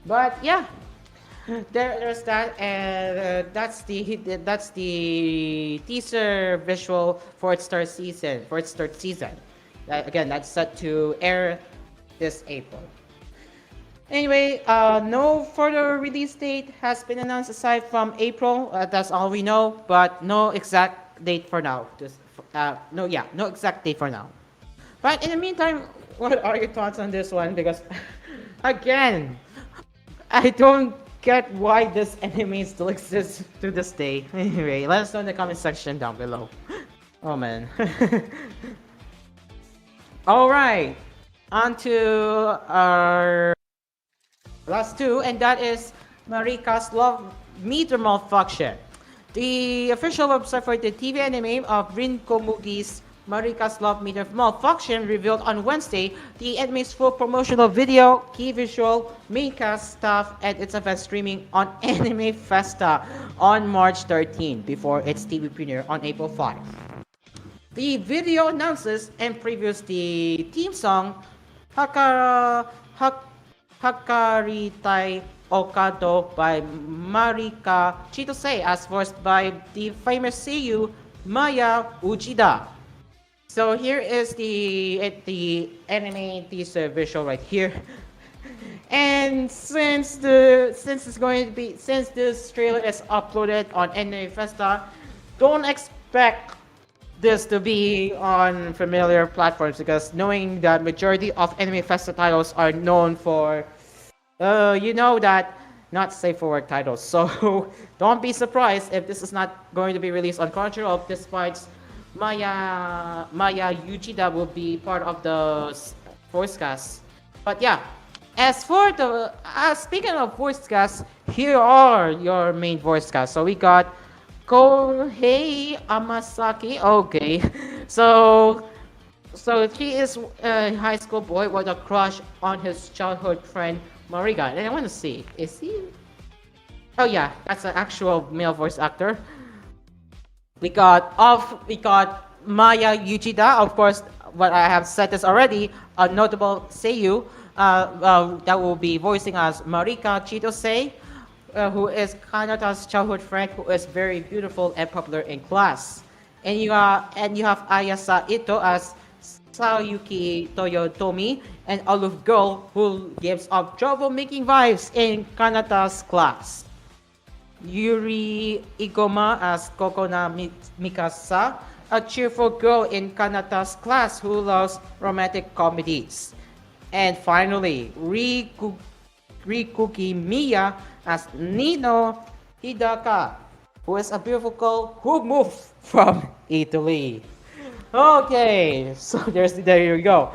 B: But yeah, there's that, and that's the teaser visual for its third season. Again, that's set to air this April. Anyway, no further release date has been announced aside from April. That's all we know, but no exact date for now. No exact date for now. But in the meantime, what are your thoughts on this one? Because again, I don't get why this anime still exists to this day. Anyway, let us know in the comment section down below. Oh man. Alright, on to our last two, and that is Marika's Love Meter Malfunction. The official website for the TV anime of Rin Komugi's Marika's Love Meter Malfunction revealed on Wednesday the anime's full promotional video, key visual, main cast, staff, and its event streaming on Anime Festa on March 13 before its TV premiere on April 5. The video announces and previews the theme song Hakaritai Okado by Marika Chitose, as voiced by the famous seiyuu Maya Uchida. So here is the anime teaser visual right here. And since this trailer is uploaded on Anime Festa, don't expect this to be on familiar platforms, because knowing that majority of Anime Festa titles are known for not safe for work titles. So don't be surprised if this is not going to be released on Crunchyroll, despite Maya Uchida will be part of the voice cast. But yeah, as for the speaking of voice cast, here are your main voice cast. So we got Kohei Amasaki. Okay, so he is a high school boy with a crush on his childhood friend Marika. And I want to see, is he? Oh yeah, that's an actual male voice actor. We got Maya Uchida, of course. What I have said this already, a notable seiyuu that will be voicing as Marika Chitose, who is Kanata's childhood friend, who is very beautiful and popular in class. And you have Ayasa Ito as Sayuki Toyotomi, an aloof girl who gives off troublemaking vibes in Kanata's class. Yuri Igoma as Kokona Mikasa, a cheerful girl in Kanata's class who loves romantic comedies. And finally, Rikuki Miya as Nino Hidaka, who is a beautiful girl who moved from Italy. Okay, so there you go.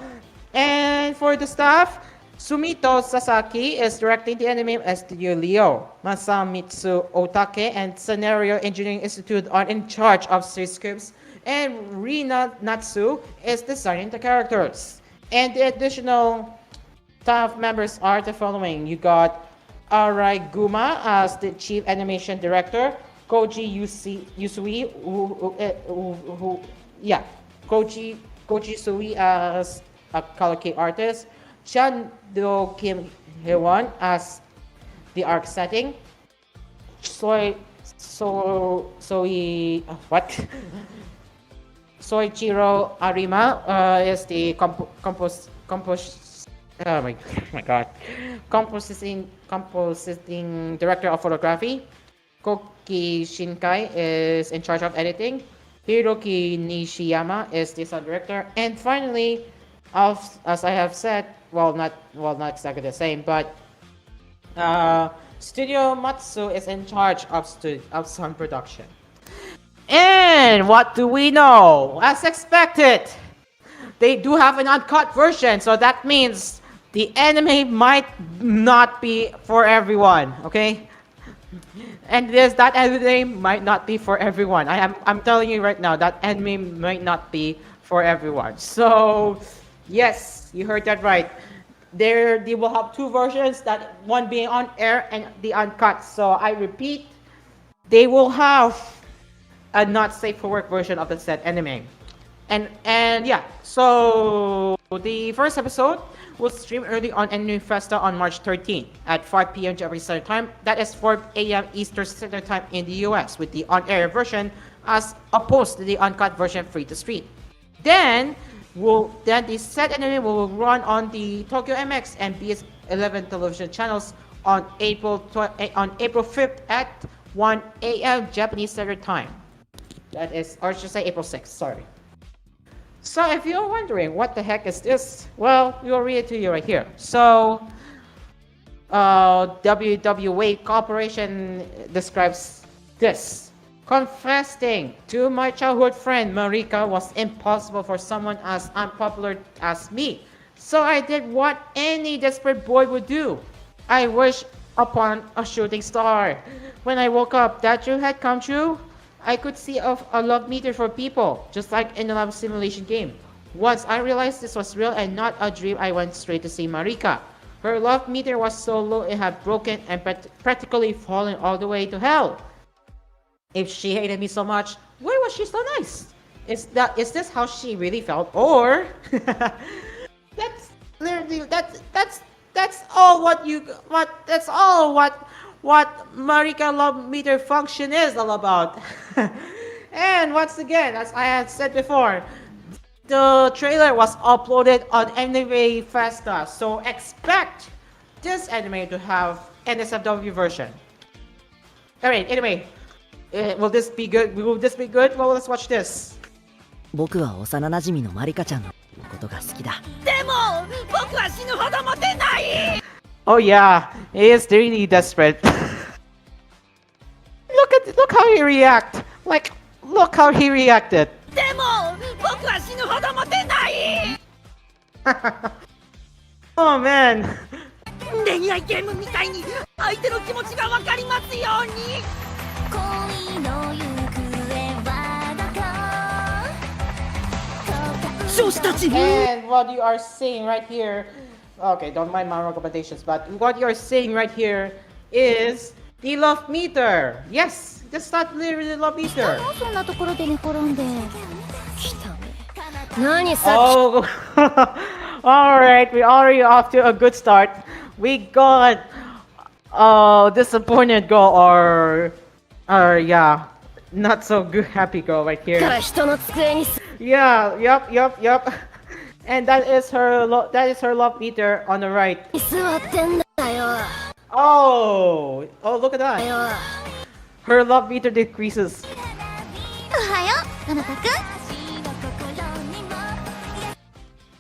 B: And for the staff, Sumito Sasaki is directing the anime at Studio Leo. Masamitsu Otake and Scenario Engineering Institute are in charge of series scripts, and Rina Natsu is designing the characters. And the additional staff members are the following. You got Arai Guma as the Chief Animation Director, Koji Yusui, Koji Sui as a color key artist, Chan Do Kim Hewon as the arc setting. What? Soichiro Arima is the oh my god, compositing director of photography. Koki Shinkai is in charge of editing. Hiroki Nishiyama is the sound director, and finally, as I have said, not exactly the same, but Studio Matsu is in charge of sound production. And what do we know? As expected, they do have an uncut version, so that means the anime might not be for everyone, okay? And that anime might not be for everyone. I'm telling you right now, that anime might not be for everyone. So, yes, you heard that right. They will have two versions, that one being on air and the uncut. So I repeat, they will have a not safe for work version of the said anime. And yeah, so the first episode will stream early on Anime Festa on March 13 at 5 p.m. Japanese Standard Time. That is 4 a.m. Eastern Standard Time in the US, with the on-air version as opposed to the uncut version free to stream. Then the said anime will run on the Tokyo MX and BS11 television channels on April 5th at 1 a.m. Japanese Standard Time. That is, or should I say April 6th, sorry. So if you're wondering what the heck is this, well, we'll read it to you right here. So, WWA Corporation describes this. Confessing to my childhood friend Marika was impossible for someone as unpopular as me. So I did what any desperate boy would do. I wished upon a shooting star. When I woke up, that dream had come true. I could see a love meter for people, just like in a love simulation game. Once I realized this was real and not a dream, I went straight to see Marika. Her love meter was so low it had broken and practically fallen all the way to hell. If she hated me so much, why was she so nice? Is this how she really felt? Or that's all what Marika love meter function is all about. And once again, as I had said before, the trailer was uploaded on Anime Festa, so expect this anime to have NSFW version. Alright, anyway, will this be good? Will this be good? Well, let's watch this.
F: 僕は幼馴染のマリカちゃんのことが好きだ。
B: Oh yeah, he is really desperate. Look how he react. Like, look how he reacted. Oh man.
F: 恋愛ゲームみたいに相手の気持ちが分かりますように。恋の行方はどこ？少子たち。
B: And what you are seeing right here, okay, don't mind my recommendations, but what you are seeing right here is the love meter. Yes, that's not literally the love meter.
E: そんなところで寝転んで。来たね。
F: 何さ。
B: Oh, alright, we're already off to a good start. We got disappointed girl or yeah, not so good happy girl right here.
F: から人の机に。
B: Yeah, yup. And that is her love meter on the right.
F: 座ってんだよ。
B: Oh, look at that. Her love meter decreases.
E: おはよう、あなたくん。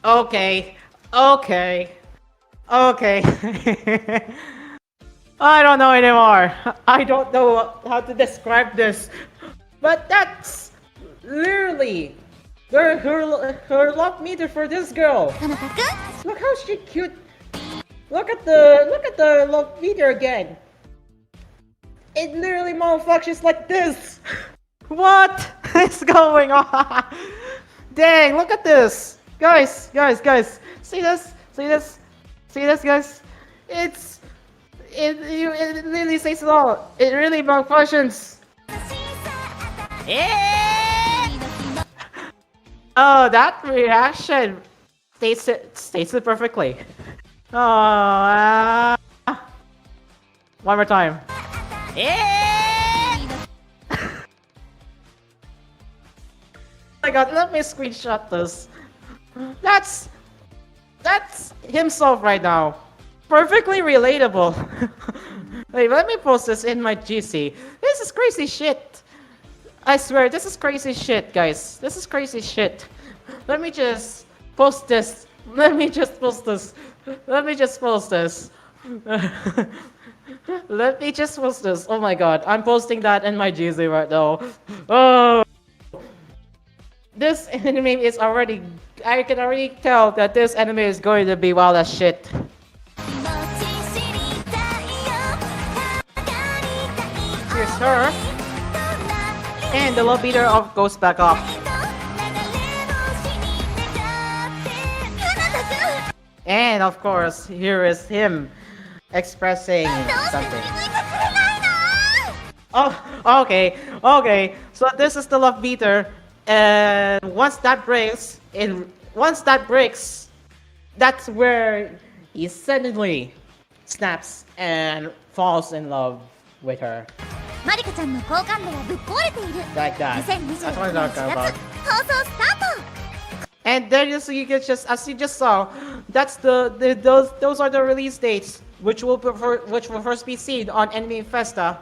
B: Okay. I don't know anymore. I don't know how to describe this. But that's literally her love meter for this girl.
E: あなたくん。
B: Look how she cute. Look at the love meter again. It literally malfunctions like this. What is going on? Dang, look at this. Guys. See this, guys? It really says it all. It really malfunctions. Oh, that reaction. states it perfectly. Oh, one more time. Oh my god, let me screenshot this. That's himself right now. Perfectly relatable. Wait, let me post this in my GC. This is crazy shit. I swear, this is crazy shit, guys. This is crazy shit. Let me just post this. Let me just post this. Let me just post this. Let me just post this. Oh my god, I'm posting that in my GC right now. Oh. This anime is already... I can already tell that this anime is going to be wild as shit. Here's her. And the love meter goes back up. And of course, here is him expressing something. Oh, okay, okay. So this is the love meter. And once that breaks, that's where he suddenly snaps and falls in love with her. Like that. That's what I'm talking about. And then you can just, as you just saw, that's those are the release dates which will first be seen on Anime Festa,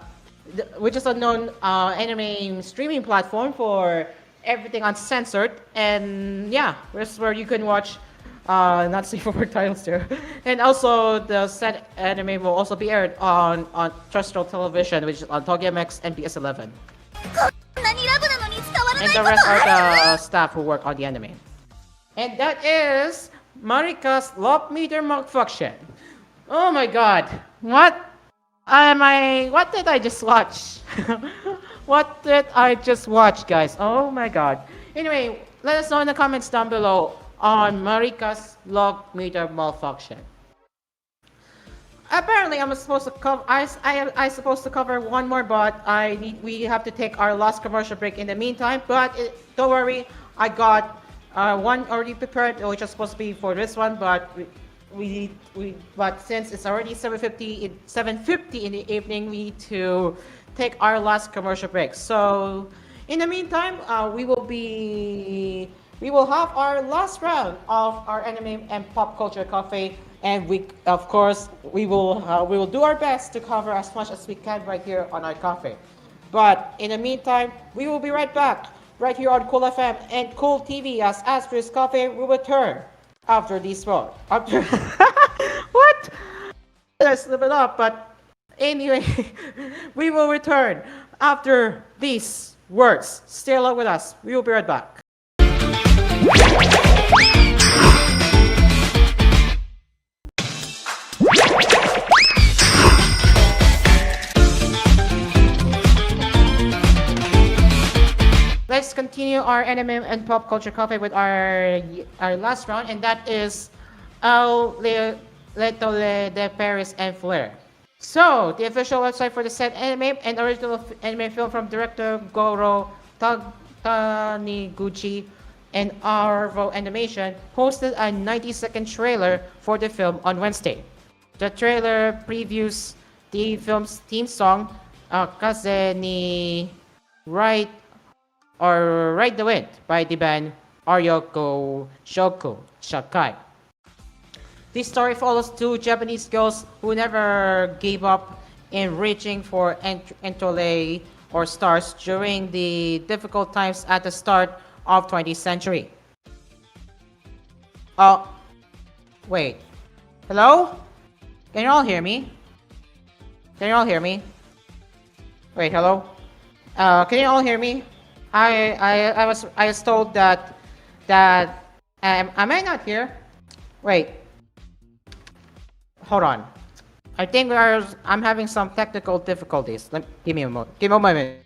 B: which is a known anime streaming platform for everything uncensored. And yeah, that's where you can watch not safe for work titles there. And also the said anime will also be aired on terrestrial television, which is on TogiMX and PS11. And the rest are the staff who work on the anime. And that is Marika's love meter malfunction. Oh my god. What did I just watch? What did I just watch, guys? Oh my god. Anyway, let us know in the comments down below on Marika's love meter malfunction. Apparently, I'm supposed to cover. I supposed to cover one more, but we have to take our last commercial break in the meantime. But don't worry, I got one already prepared, which is supposed to be for this one. But but since it's already 7:50 in the evening, we need to take our last commercial break. So in the meantime, we will have our last round of our anime and pop culture cafe, and we will do our best to cover as much as we can right here on our cafe. But in the meantime, we will be right back right here on Cool FM and Cool TV as Asphere's Cafe will return after this road. After what? Let's slip it up, but anyway, we will return after these words. Stay along with us. We will be right back. Let's continue our anime and pop culture cafe with our last round, and that is El Letole de Paris and Flair. So, the official website for the said anime and original anime film from director Goro Taniguchi and Arvo Animation posted a 90-second trailer for the film on Wednesday. The trailer previews the film's theme song, Kaze ni Ride the Wind by the band Aryoko Shoku Shakai. This story follows two Japanese girls who never gave up in reaching for Entole or stars during the difficult times at the start of 20th century. Oh, wait. Hello? Can you all hear me? Can you all hear me? Wait, hello? Can you all hear me? I was told that am I not here? Wait. Hold on. I think I'm having some technical difficulties. Give me a moment. Give me a moment.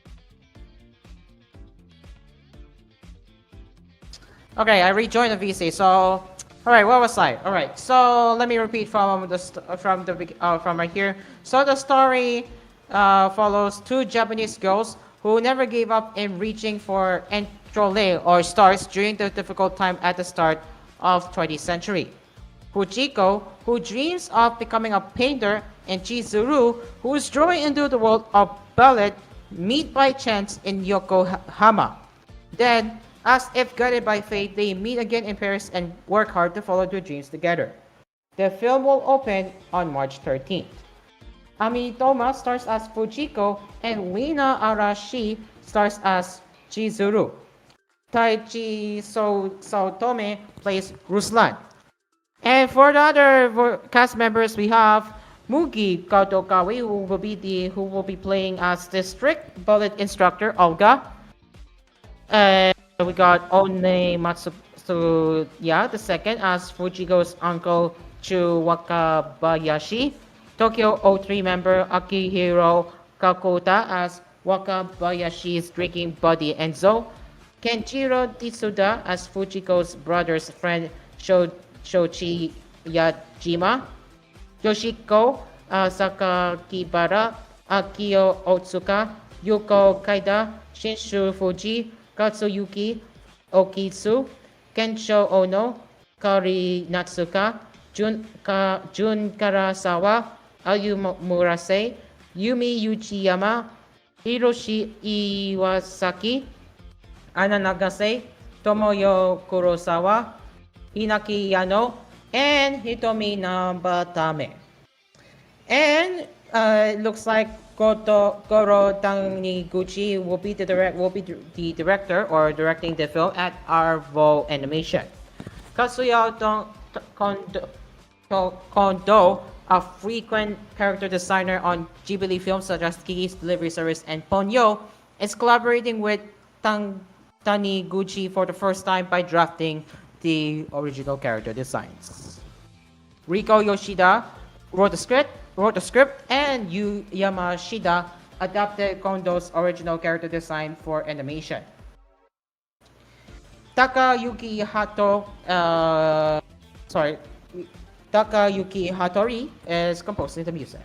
B: Okay, I rejoined the VC. So, all right, where was I? All right. So let me repeat from right here. So the story follows two Japanese girls who never gave up in reaching for Entrole or stars during the difficult time at the start of 20th century. Fujiko, who dreams of becoming a painter, and Chizuru, who is drawing into the world of ballet, meet by chance in Yokohama. Then, as if guided by fate, they meet again in Paris and work hard to follow their dreams together. The film will open on March 13th. Ami Toma stars as Fujiko and Lina Arashi stars as Chizuru. Taichi Sotome plays Ruslan. And for the other cast members, we have Mugi Kadokawi, who will be playing as the strict ballet instructor Olga. And we got One Matsuya the second as Fujiko's uncle Chu Wakabayashi. Tokyo O3 member Akihiro Kakota as Wakabayashi's drinking buddy Enzo. Kenjiro Tsuda as Fujiko's brother's friend Shochi Yajima. Yoshiko Sakakibara, Akio Otsuka, Yuko Kaida, Shinshu Fuji, Katsuyuki Okitsu, Kensho Ono, Kari Natsuka, Jun Karasawa, Ayu Murase, Yumi Uchiyama, Hiroshi Iwasaki, Ana Nagase, Tomoyo Kurosawa, Hinaki Yano, and Hitomi Nabatame. And it looks like Goro Taniguchi will be the director or directing the film at Arvo Animation. Katsuya Kondo, a frequent character designer on Ghibli films such as Kiki's Delivery Service and Ponyo, is collaborating with Taniguchi for the first time by drafting the original character designs. Riko Yoshida wrote the script, and Yu Yamashita adapted Kondo's original character design for animation. Takayuki Hattori is composing the music.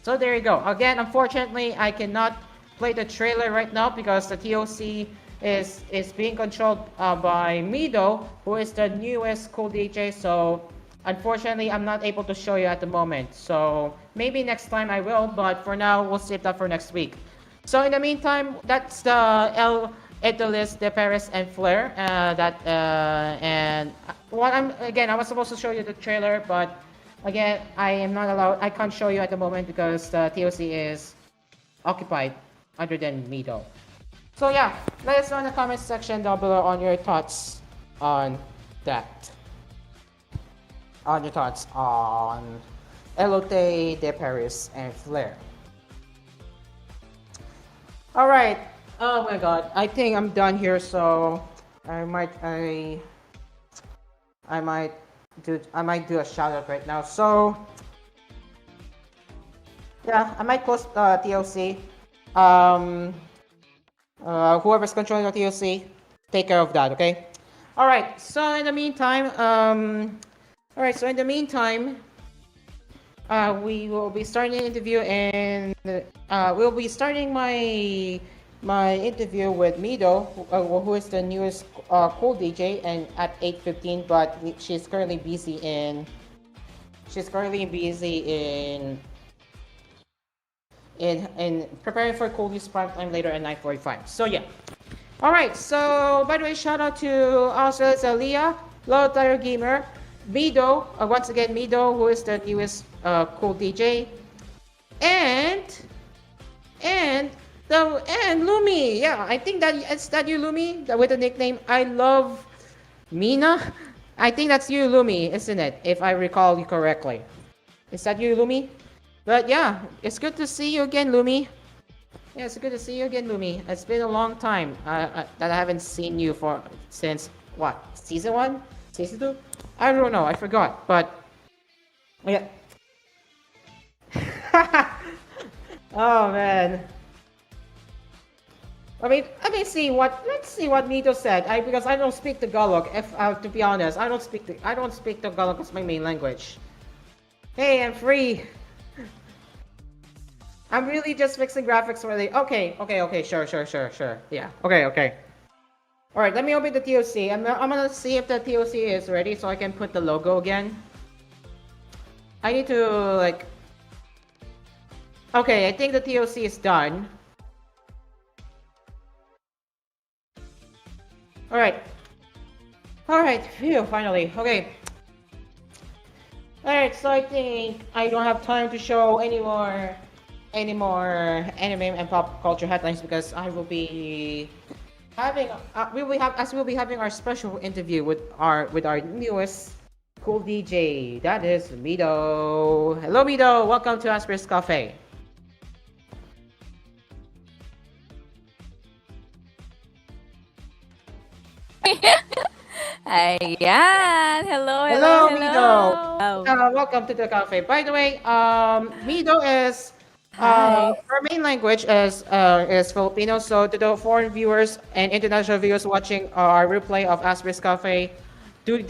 B: So there you go. Again, unfortunately, I cannot play the trailer right now because the TOC is being controlled by Mido, who is the newest cool DJ. So unfortunately, I'm not able to show you at the moment. So maybe next time I will, but for now, we'll save that for next week. So in the meantime, that's the El Edolis de Paris and Flair. And what I was supposed to show you the trailer, but again, I am not allowed. I can't show you at the moment because the TOC is occupied, other than Mido. So yeah, let us know in the comment section down below on your thoughts on that. On your thoughts on Elote de Paris and Flair. Alright. Oh my god. I think I'm done here, so I might do a shout out right now. So yeah, I might close TLC. Whoever's controlling the TLC, take care of that, okay? Alright, so in the meantime, we will be starting an interview, and we'll be starting my interview with Mido, who is the newest cool DJ, and at 8:15. But she's currently busy in preparing for Cool News Prime Time later at 9:45. So yeah. Alright, so by the way, shout out to also Leah, Low Tire Gamer, Mido, once again Mido, who is the newest cool DJ, and Lumi. Yeah, I think that you, Lumi, with the nickname I Love Mina. I think that's you, Lumi, isn't it? If I recall you correctly. Is that you, Lumi? But yeah, it's good to see you again, Lumi. Yeah, it's good to see you again, Lumi. It's been a long time that I haven't seen you since what? Season 1? Season 2? I don't know, I forgot, but yeah. Oh man. Let's see what Mito said. Because I don't speak Tagalog. To be honest, I don't speak Tagalog as my main language. Hey, I'm free. I'm really just fixing graphics for the. Okay, sure. Yeah. Okay. All right, let me open the TOC. I'm gonna see if the TOC is ready so I can put the logo again. I need to like. Okay, I think the TOC is done. All right. All right. Phew, finally. Okay. All right. So I think I don't have time to show any more anime and pop culture headlines because I will be having we'll be having our special interview with our newest cool DJ. That is Mido. Hello, Mido. Welcome to Asphere's Cafe.
G: Ayan! Hello, hello,
B: Hello,
G: hello!
B: Mido.
G: Oh.
B: Welcome to the cafe. By the way, Mido is
G: Hi.
B: her main language is Filipino. So to the foreign viewers and international viewers watching our replay of Aspers Cafe, keep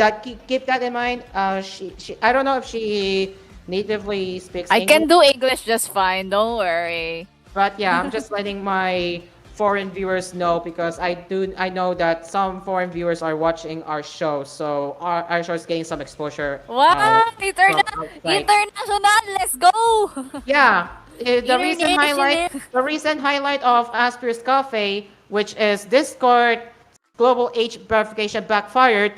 B: that in mind. She I don't know if she natively speaks
G: I
B: English,
G: can do English just fine, don't worry.
B: but yeah, I'm just letting my foreign viewers know because I know that some foreign viewers are watching our show, so our show is getting some exposure.
G: Wow!
B: From outside.
G: International! Let's go!
B: Yeah,
G: International!
B: the recent highlight of Asper's Cafe, which is Discord Global Age Verification backfired,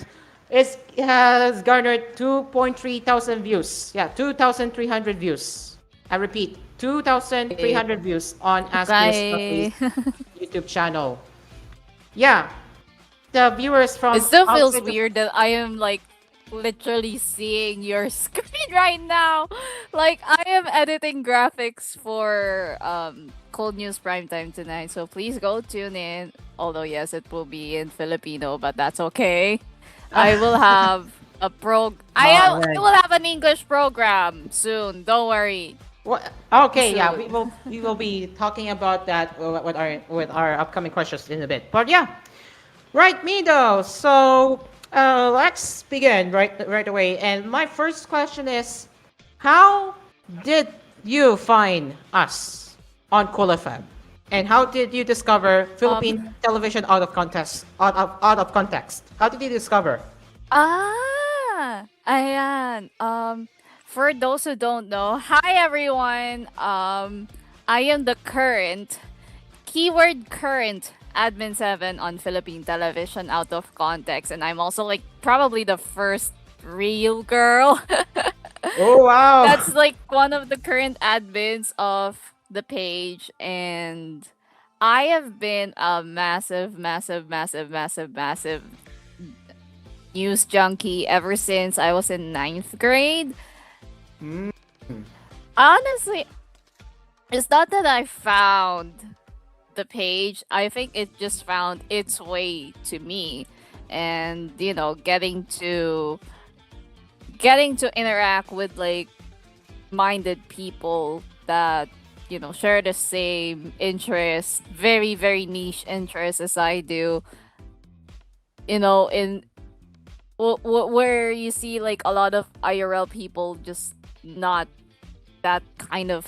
B: has garnered 2.3 thousand views. Yeah, 2,300 views. I repeat, 2,300 views on Asper's
G: Okay.
B: Cafe's YouTube channel. Yeah, the viewers from
G: It still feels
B: outside the-
G: weird that I am like literally seeing your screen right now. Like I am editing graphics for Cold News Primetime tonight, so please go tune in. Although yes, it will be in Filipino, but that's okay. I will have I
B: Alright.
G: will have an English program soon. Don't worry.
B: What? Okay, yeah,
G: So-
B: we will be talking about that with our upcoming questions in a bit. But yeah, right, Mido. So let's begin right away. And my first question is, how did you find us on Cool FM? And how did you discover Philippine television out of context? Out of context. How did you discover?
G: Ayan. For those who don't know, hi everyone. I am the current admin 7 on Philippine television out of context, and I'm also like probably the first real girl.
B: Oh wow!
G: That's like one of the current admins of the page, and I have been a massive news junkie ever since I was in 9th grade. Honestly, it's not that I found the page. I think it just found its way to me, and you know, getting to interact with like minded people that you know share the same interests, very niche interests as I do. You know, in where you see like a lot of IRL people just not that kind of,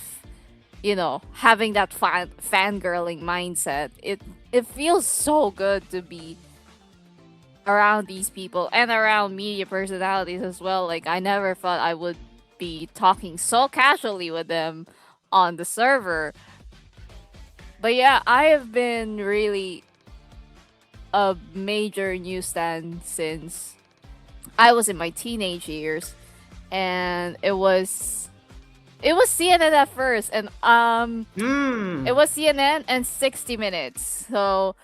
G: you know, having that fangirling mindset. It feels so good to be around these people and around media personalities as well. Like I never thought I would be talking so casually with them on the server. But yeah, I have been really a major newsstand since I was in my teenage years, and it was CNN at first, and it was CNN and 60 Minutes. So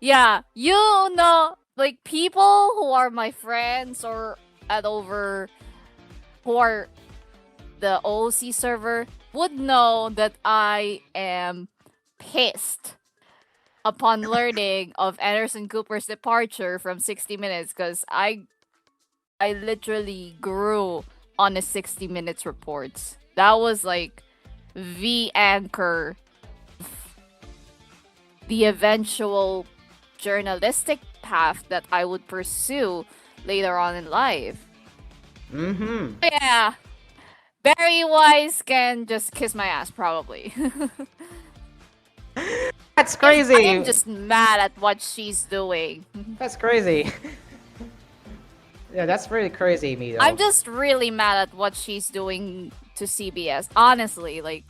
G: yeah, you know, like people who are my friends or who are the OC server would know that I am pissed upon learning of Anderson Cooper's departure from 60 Minutes, because I literally grew on the 60 Minutes reports. That was like the anchor, the eventual journalistic path that I would pursue later on in life.
B: Mm-hmm.
G: Yeah. Barry Wise can just kiss my ass, probably.
B: That's
G: I
B: crazy.
G: am just mad at what she's doing.
B: That's crazy. Yeah, that's really crazy, Mito.
G: I'm just really mad at what she's doing to CBS. Honestly, like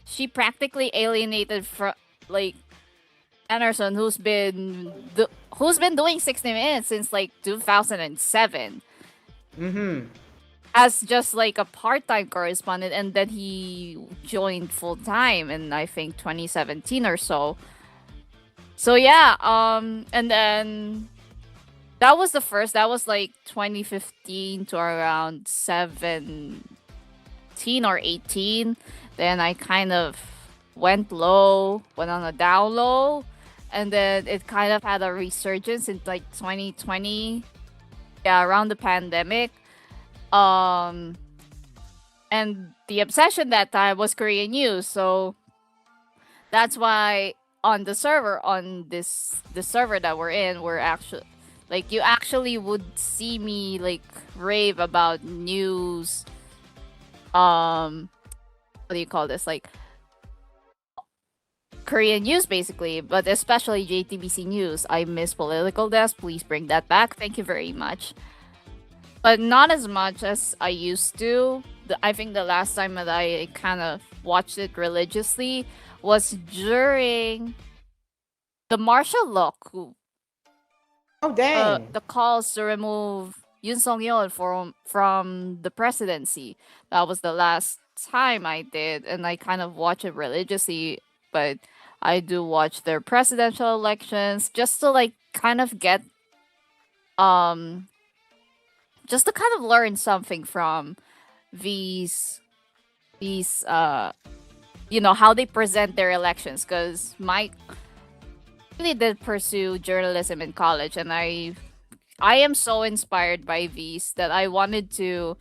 G: she practically alienated from like Anderson, who's been doing 60 Minutes since like 2007
B: Mm-hmm.
G: as just like a part-time correspondent, and then he joined full-time in I think 2017 or so. So yeah, and then that was the first. That was like 2015 to around 17 or 18. Then I kind of went low, went on a down low, and then it kind of had a resurgence in like 2020, yeah, around the pandemic. And the obsession that time was Korean news, so that's why on the server, on the server that we're in, we're actually like you actually would see me like rave about news. What do you call this? Like Korean news basically, but especially JTBC news. I miss political desk. Please bring that back. Thank you very much. But not as much as I used to. I think the last time that I kind of watched it religiously was during the martial law coup.
B: Oh dang.
G: The calls to remove Yoon Song Yeol from the presidency. That was the last time I did, and I kind of watch it religiously. But I do watch their presidential elections just to like kind of get just to kind of learn something from these how they present their elections, because Mike really did pursue journalism in college, and I am so inspired by these that I wanted to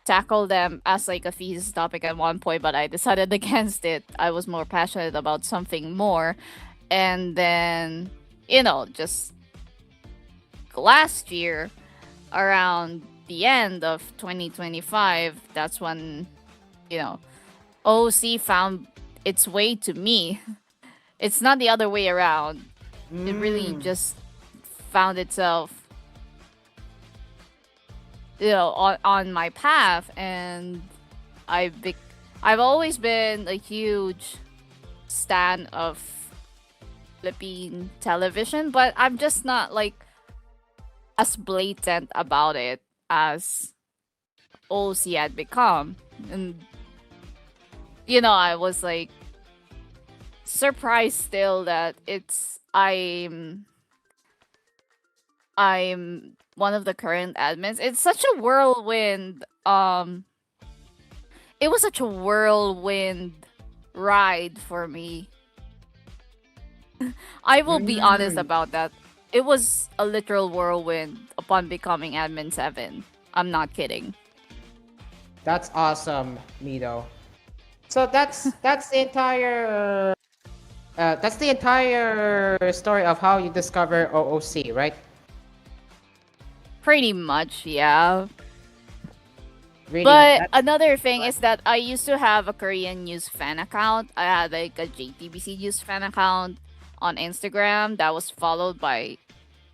G: tackle them as like a thesis topic at one point, but I decided against it. I was more passionate about something more. And then, just last year, around the end of 2025, that's when, OC found its way to me. It's not the other way around. It really just found itself, on my path, and I've always been a huge stan of Philippine television, but I'm just not like as blatant about it as OC had become. And I was like surprised still that I'm one of the current admins. It's such a whirlwind. It was such a whirlwind ride for me. I will be honest about that. It was a literal whirlwind upon becoming admin 7. I'm not kidding.
B: That's awesome, Mito. So that's the entire story of how you discover OOC, right?
G: Pretty much, yeah.
B: Really,
G: But another thing is that I used to have a Korean news fan account. I had like a JTBC news fan account on Instagram that was followed by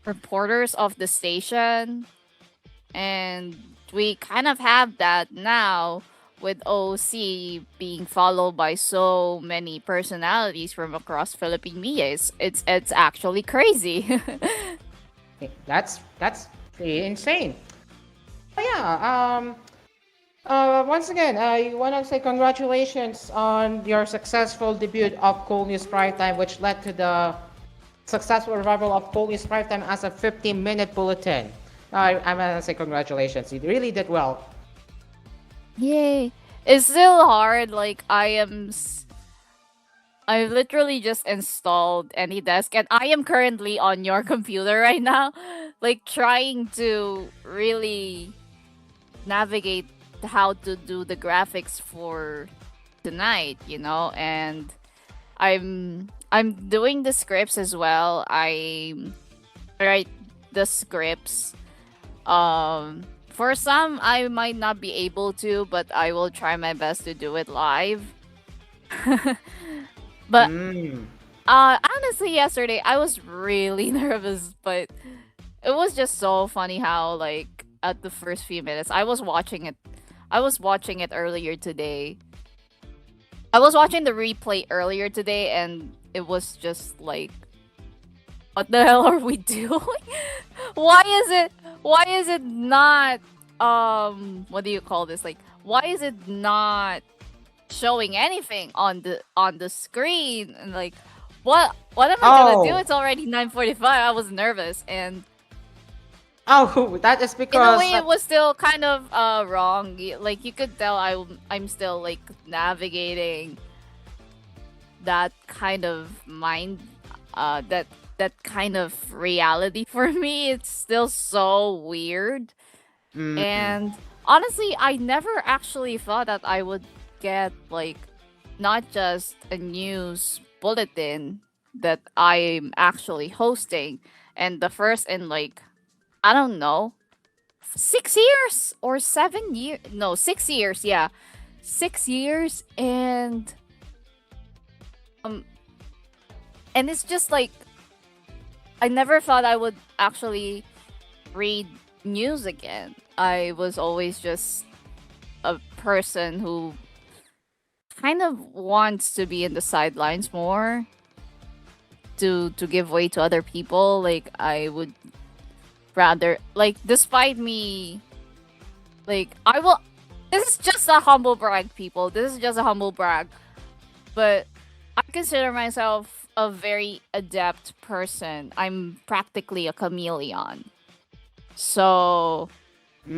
G: reporters of the station. And we kind of have that now with OC being followed by so many personalities from across Philippine media. It's actually crazy.
B: that's pretty insane. But yeah, once again, I want to say congratulations on your successful debut of Cool News Prime Time, which led to the successful revival of Cool News Prime Time as a 15-minute bulletin. I'm going to say congratulations. You really did well.
G: Yay. It's still hard. Like, I literally just installed AnyDesk, and I am currently on your computer right now, like trying to really navigate how to do the graphics for tonight, and I'm doing the scripts as well. I write the scripts. For some, I might not be able to, but I will try my best to do it live. But
B: Mm.
G: honestly, yesterday I was really nervous, but it was just so funny how like at the first few minutes I was watching it. I was watching it earlier today. I was watching the replay earlier today, and it was just like, what the hell are we doing? why is it? Why is it not? What do you call this? Like, why is it not showing anything on the screen? And like, what am I gonna do?
B: Oh.
G: It's already 9:45. I was nervous, and
B: Oh, that is
G: in a
B: because
G: way, it was still kind of wrong. Like you could tell, I'm still like navigating that kind of mind, that kind of reality for me. It's still so weird.
B: mm,
G: And honestly, I never actually thought that I would get like not just a news bulletin that I'm actually hosting, and the first in like, I don't know, 6 years or 7 years. No, 6 years. Yeah, 6 years, um, and it's just like I never thought I would actually read news again. I was always just a person who kind of wants to be in the sidelines more, to give way to other people. Like I would rather, like, despite me, like, I will, this is just a humble brag, people. This is just a humble brag. But I consider myself a very adept person. I'm practically a chameleon. So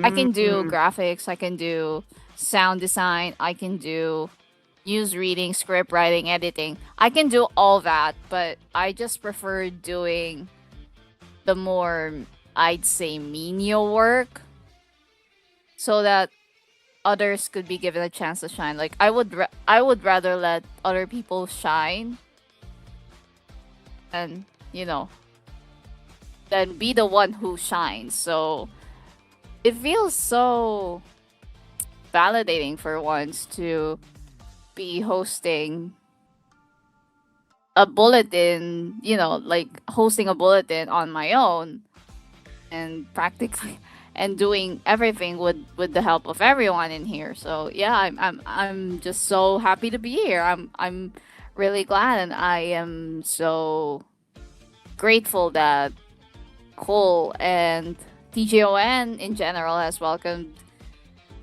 G: I can do
B: mm.
G: graphics, I can do sound design, I can do news reading, script writing, editing. I can do all that, but I just prefer doing the more, I'd say, menial work, so that others could be given a chance to shine. Like I would rather let other people shine and, you know, than be the one who shines. So it feels so validating for once to be hosting a bulletin, like hosting a bulletin on my own, and practically and doing everything with the help of everyone in here. So yeah, I'm just so happy to be here. I'm really glad, and I am so grateful that Cole and TGON in general has welcomed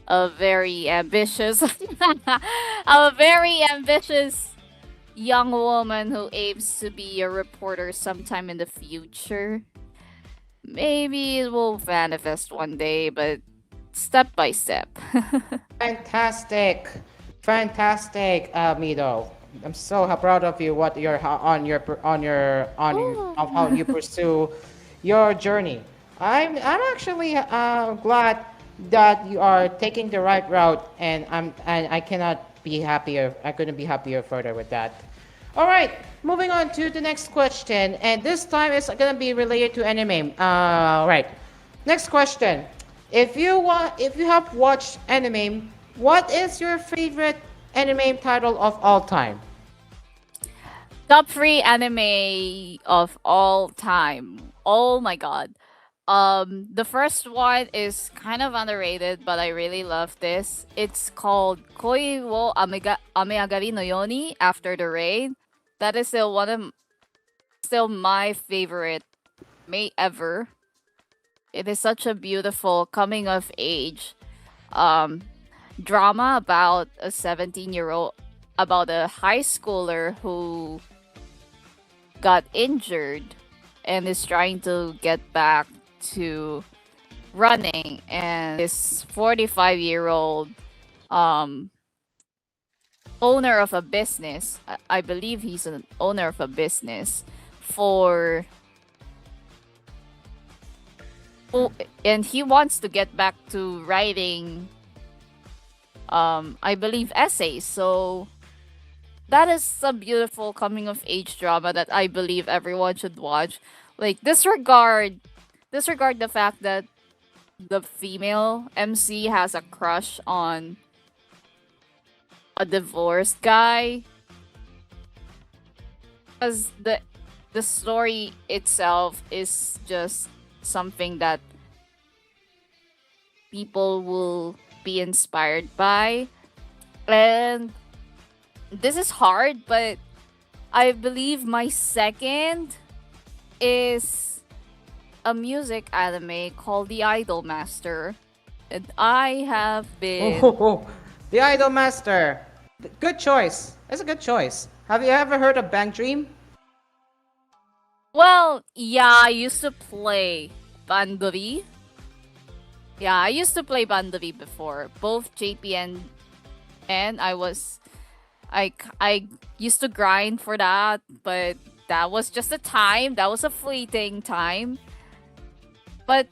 G: a very ambitious a very ambitious young woman who aims to be a reporter sometime in the future. Maybe it will manifest one day, but step by step.
B: Fantastic, fantastic, Mido. I'm so proud of you. What you're
G: Ooh.
B: of how you pursue your journey. I'm actually glad that you are taking the right route, and I cannot be happier. I couldn't be happier further with that. All right, moving on to the next question, and this time it's gonna be related to anime. Right. Next question. If you have watched anime, what is your favorite anime title of all time?
G: Top 3 anime of all time. Oh my god. The first one is kind of underrated, but I really love this. It's called Koi wo Ameagari no Yoni, After the Rain. That is still my favorite may ever. It is such a beautiful coming of age um drama about a 17-year-old, about a high schooler who got injured and is trying to get back to running, and this 45-year-old um owner of a business, I believe he's an owner of a business for oh, and he wants to get back to writing, I believe, essays. So that is a beautiful coming of age drama that I believe everyone should watch. Like, disregard the fact that the female MC has a crush on a divorced guy. because the story itself is just something that people will be inspired by. And this is hard, but I believe my second is a music anime called The Idol Master. And I have been.
B: Oh, the Idol Master. Good choice. That's a good choice. Have you ever heard of Bang Dream?
G: Well, yeah, I used to play Bandori. Yeah, I used to play Bandori before. Both JP and I used to grind for that, but that was just a time. That was a fleeting time. But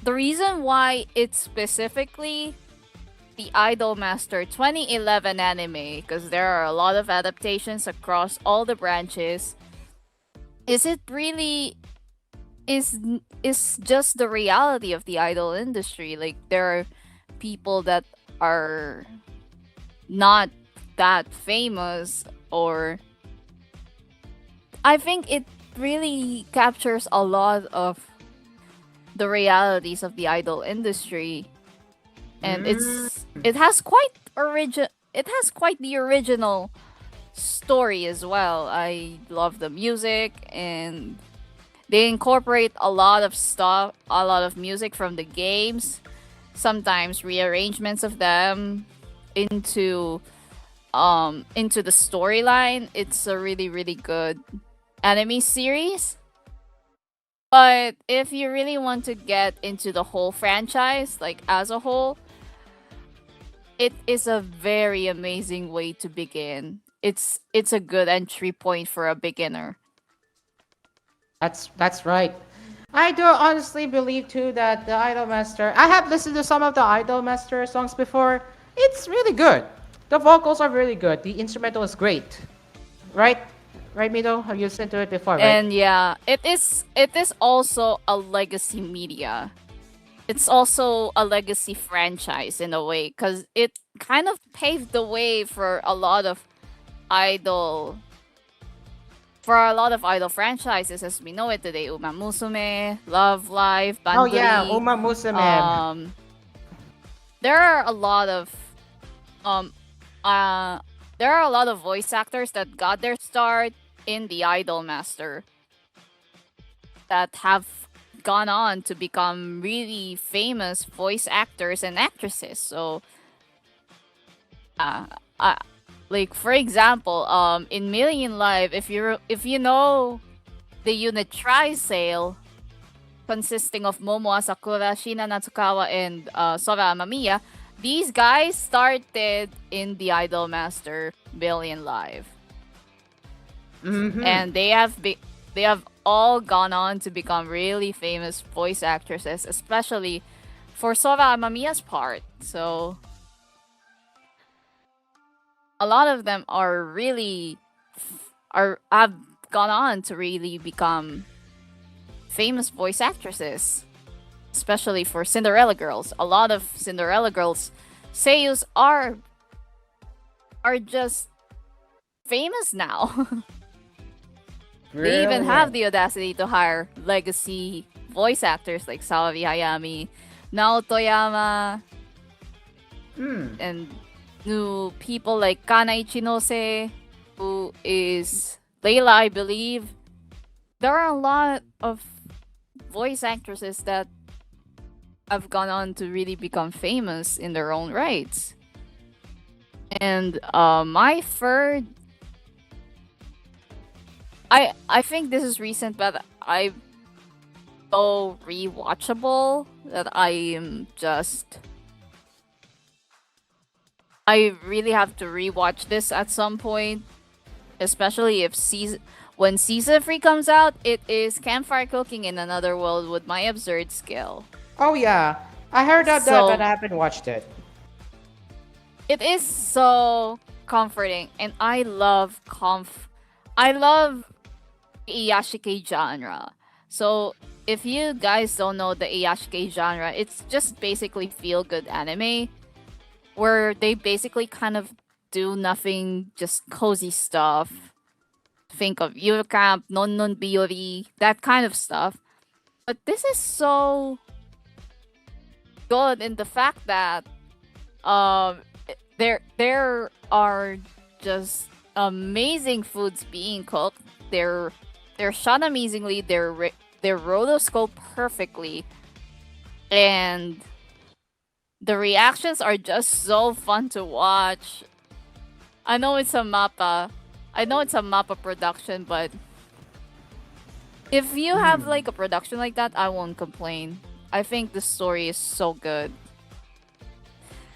G: the reason why it's specifically the Idol Master 2011 anime, because there are a lot of adaptations across all the branches, is it really is just the reality of the idol industry. Like, there are people that are not that famous, or I think it really captures a lot of the realities of the idol industry, and it has quite the original story as well. I love the music, and they incorporate a lot of stuff, a lot of music from the games, sometimes rearrangements of them into the storyline. It's a really, really good anime series. But if you really want to get into the whole franchise, like as a whole, it is a very amazing way to begin. It's a good entry point for a beginner.
B: That's right. I do honestly believe too that the Idol Master. I have listened to some of the Idol Master songs before. It's really good. The vocals are really good. The instrumental is great. Right? Right, Mido? Have you listened to it before, right?
G: And yeah, it is also a legacy media. It's also a legacy franchise in a way, because it kind of paved the way for a lot of idol franchises as we know it today. Uma Musume, Love Live, Bandori.
B: Oh yeah, Uma Musume.
G: There are a lot of voice actors that got their start in the Idol Master that have gone on to become really famous voice actors and actresses. So like for example, in Million Live, if you know the unit Tri-Sail, consisting of Momo Asakura, Shina Natsukawa, and Sora Amamiya, these guys started in the Idol Master Million Live. And they have all gone on to become really famous voice actresses, especially for Sora Amamiya's part. So a lot of them have gone on to really become famous voice actresses, especially for Cinderella Girls. A lot of Cinderella Girls seiyus are just famous now. They even have the audacity to hire legacy voice actors like Sawabi Hayami, Naoto Yama, and new people like Kana Ichinose, who is Layla, I believe. There are a lot of voice actresses that have gone on to really become famous in their own rights. And my third, I think this is recent, but I so rewatchable that I really have to rewatch this at some point, especially if when season 3 comes out. It is Campfire Cooking in Another World with My Absurd Skill.
B: Oh yeah, I heard of that, but I haven't watched it.
G: It is so comforting, and I love Iyashike genre. So if you guys don't know the Iyashike genre, it's just basically feel-good anime where they basically kind of do nothing, just cozy stuff, think of Eurocamp, Non Non Biori, that kind of stuff. But this is so good in the fact that there are just amazing foods being cooked. They're shot amazingly. They're rotoscoped perfectly, and the reactions are just so fun to watch. I know it's a mappa. I know it's a mappa production, but if you have like a production like that, I won't complain. I think the story is so good.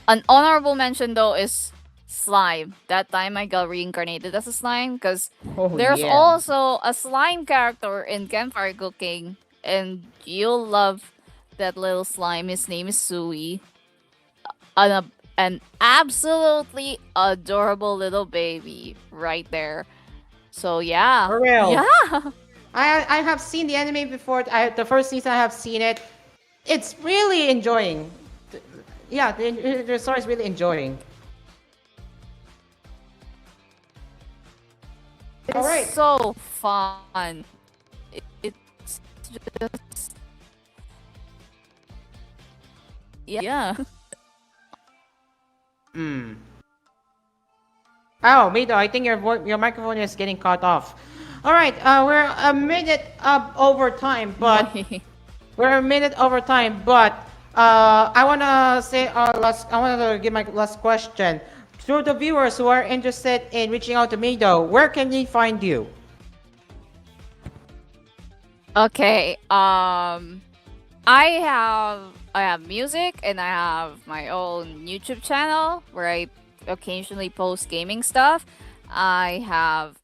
G: An honorable mention though is slime. That time I got reincarnated as a slime because there's
B: yeah.
G: also a slime character in Campfire Cooking, and you'll love that little slime. His name is Sui. An absolutely adorable little baby right there. So yeah.
B: For real.
G: Yeah.
B: I have seen the anime before. The first season I have seen it. It's really enjoying. Yeah, the story is really enjoying.
G: It's
B: Alright.
G: so fun. It's just yeah.
B: Oh, Mido, I think your microphone is getting cut off. All right, we're a minute over time, but I wanna say I wanna give my last question. To the viewers who are interested in reaching out to Mido, where can they find you?
G: Okay. I have music and I have my own YouTube channel where I occasionally post gaming stuff. I have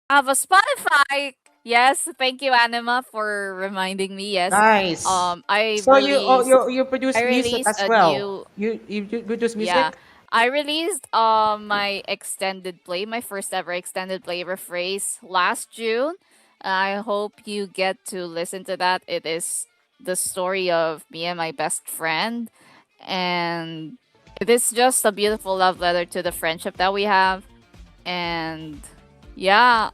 G: a Spotify. Yes, thank you, Anima, for reminding me. Yes.
B: Nice.
G: I
B: So
G: released
B: you produce
G: I
B: music
G: released
B: as
G: a
B: well.
G: new
B: You produce music?
G: yeah. I released my extended play, my first ever extended play rephrase last June. I hope you get to listen to that. It is the story of me and my best friend, and it is just a beautiful love letter to the friendship that we have. And yeah,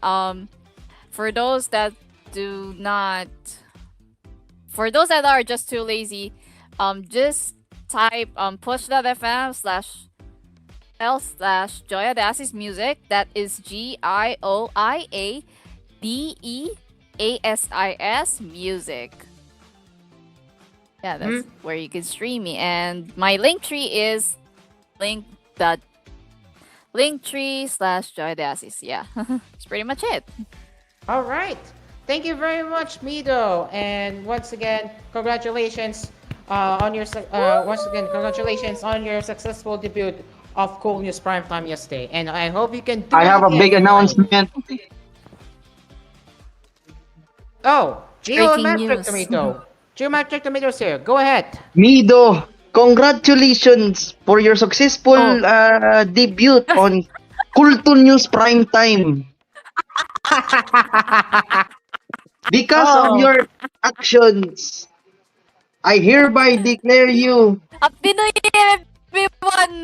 G: for those that do not for those that are just too lazy, just type push.fm/l/Joya Dass's music. That is GIOIADEASIS music. Yeah, that's where you can stream me. And my link tree is linktree/Joya Dass's. Yeah, that's pretty much it.
B: All right. Thank you very much, Mido. And once again, congratulations congratulations on your successful debut of Cool News Primetime yesterday. And I hope you can do
H: I
B: it
H: have a
B: again.
H: big announcement.
B: Oh,
G: Breaking
B: Geometric
G: news.
B: Tomato. Geometric Tomatoes here. Go ahead.
H: Mido, congratulations for your successful debut on Kulto News Primetime. Because of
B: Oh.
H: your actions, I hereby declare you,
G: Happy New Year, everyone!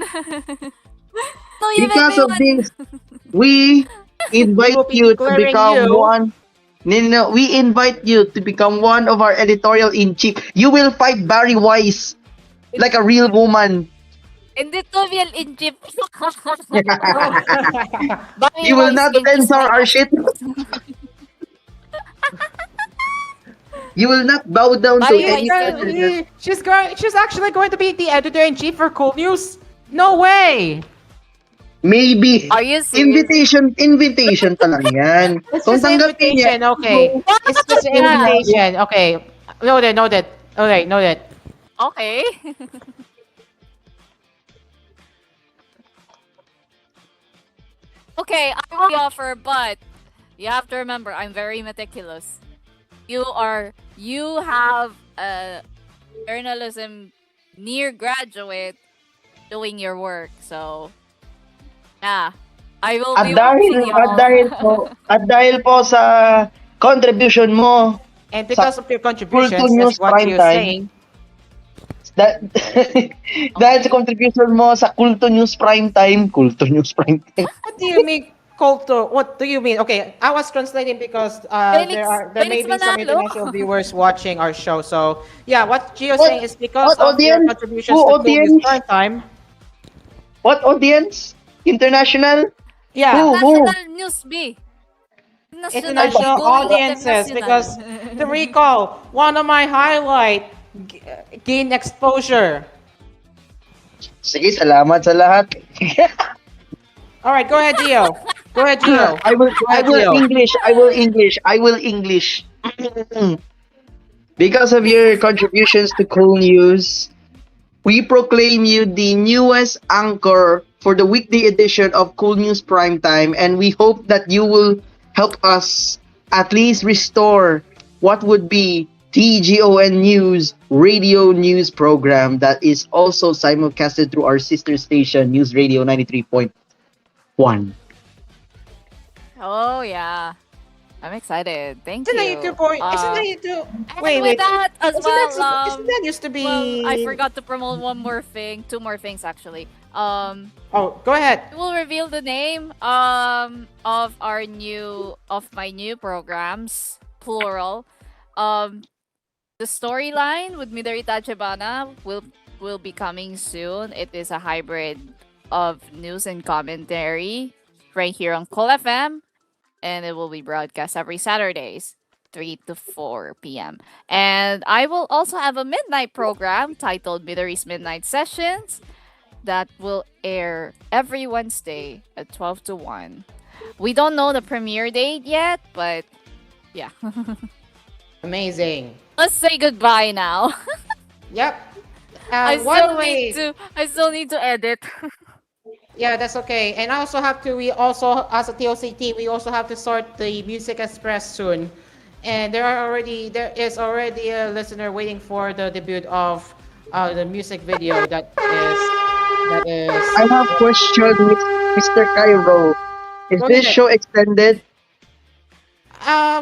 G: New Year,
H: because of
G: everyone!
H: this, we invite
B: will be
H: you to
B: declaring
H: become
B: you-
H: one. No, we invite you to become one of our editorial-in-chief. You will fight Barry Wise like a real woman.
G: Editorial in chief.
H: You will not censor our shit. You will not bow down to
G: Barry
H: any
G: Wise
B: She's actually going to be the editor-in-chief for Cool News? No way!
H: Maybe.
G: Are you serious?
H: Invitation pa lang yan.
B: It's
H: Kung
B: just an
H: tanggapin niya,
B: invitation, okay. It's just an invitation, okay. Noted. Okay, noted.
G: Okay. Okay, I will offer, but you have to remember, I'm very meticulous. You have a journalism near graduate doing your work, so yeah, I will
H: at
G: be watching y'all.
H: dahil po sa contribution mo
B: And because of your
H: Kulto
B: contributions,
H: News
B: that's what you're
H: Primetime,
B: saying.
H: that, dahil sa contribution mo sa Kulto News Primetime,
B: What do you mean? Kulto, what do you mean? Okay, I was translating because there may
G: Felix
B: be some
G: Manalo.
B: international viewers watching our show. So yeah, what Gio's
H: What
B: saying is because
H: what
B: of your
H: audience? Who
B: contributions to Cool News
H: audience?
B: Prime Time.
H: What audience? International?
B: Yeah,
H: Who?
G: National News B. National B.
B: international
G: Going
B: audiences
G: international.
B: because to recall one of my highlight gain exposure.
H: Sige, salamat sa lahat.
B: All right, go ahead, Gio. Go ahead, Gio.
H: I will
B: Go
H: I
B: ahead,
H: will
B: Gio.
H: English. I will English. I will English. Because of your contributions to Cool News, we proclaim you the newest anchor for the weekday edition of Cool News Primetime, and we hope that you will help us at least restore what would be TGON News radio news program that is also simulcasted through our sister station, News Radio 93.1.
G: Oh yeah. I'm excited. Thank
B: Isn't that
G: you.
B: YouTube point? Isn't that YouTube?
G: And
B: Wait,
G: with
B: wait.
G: that as
B: Isn't
G: well,
B: isn't that used to be?
G: well, I forgot to promote one more thing, two more things actually.
B: Oh, go ahead.
G: We'll reveal the name of my new programs, plural. The storyline with Midori Tachibana will be coming soon. It is a hybrid of news and commentary right here on Cool FM, and it will be broadcast every Saturdays, 3 to 4 p.m. And I will also have a midnight program titled Midori's Midnight Sessions that will air every Wednesday at 12 to 1. We don't know the premiere date yet, but yeah.
B: Amazing.
G: Let's say goodbye now.
B: Yep.
G: I
B: One way.
G: still need to edit.
B: Yeah, that's okay. And I also have to. We also, as a TOC team, we also have to start the Music Express soon. And there is already a listener waiting for the debut of the music video that is.
H: I have a question, Mr. Cairo. Is
B: Go
H: this
B: ahead.
H: show extended?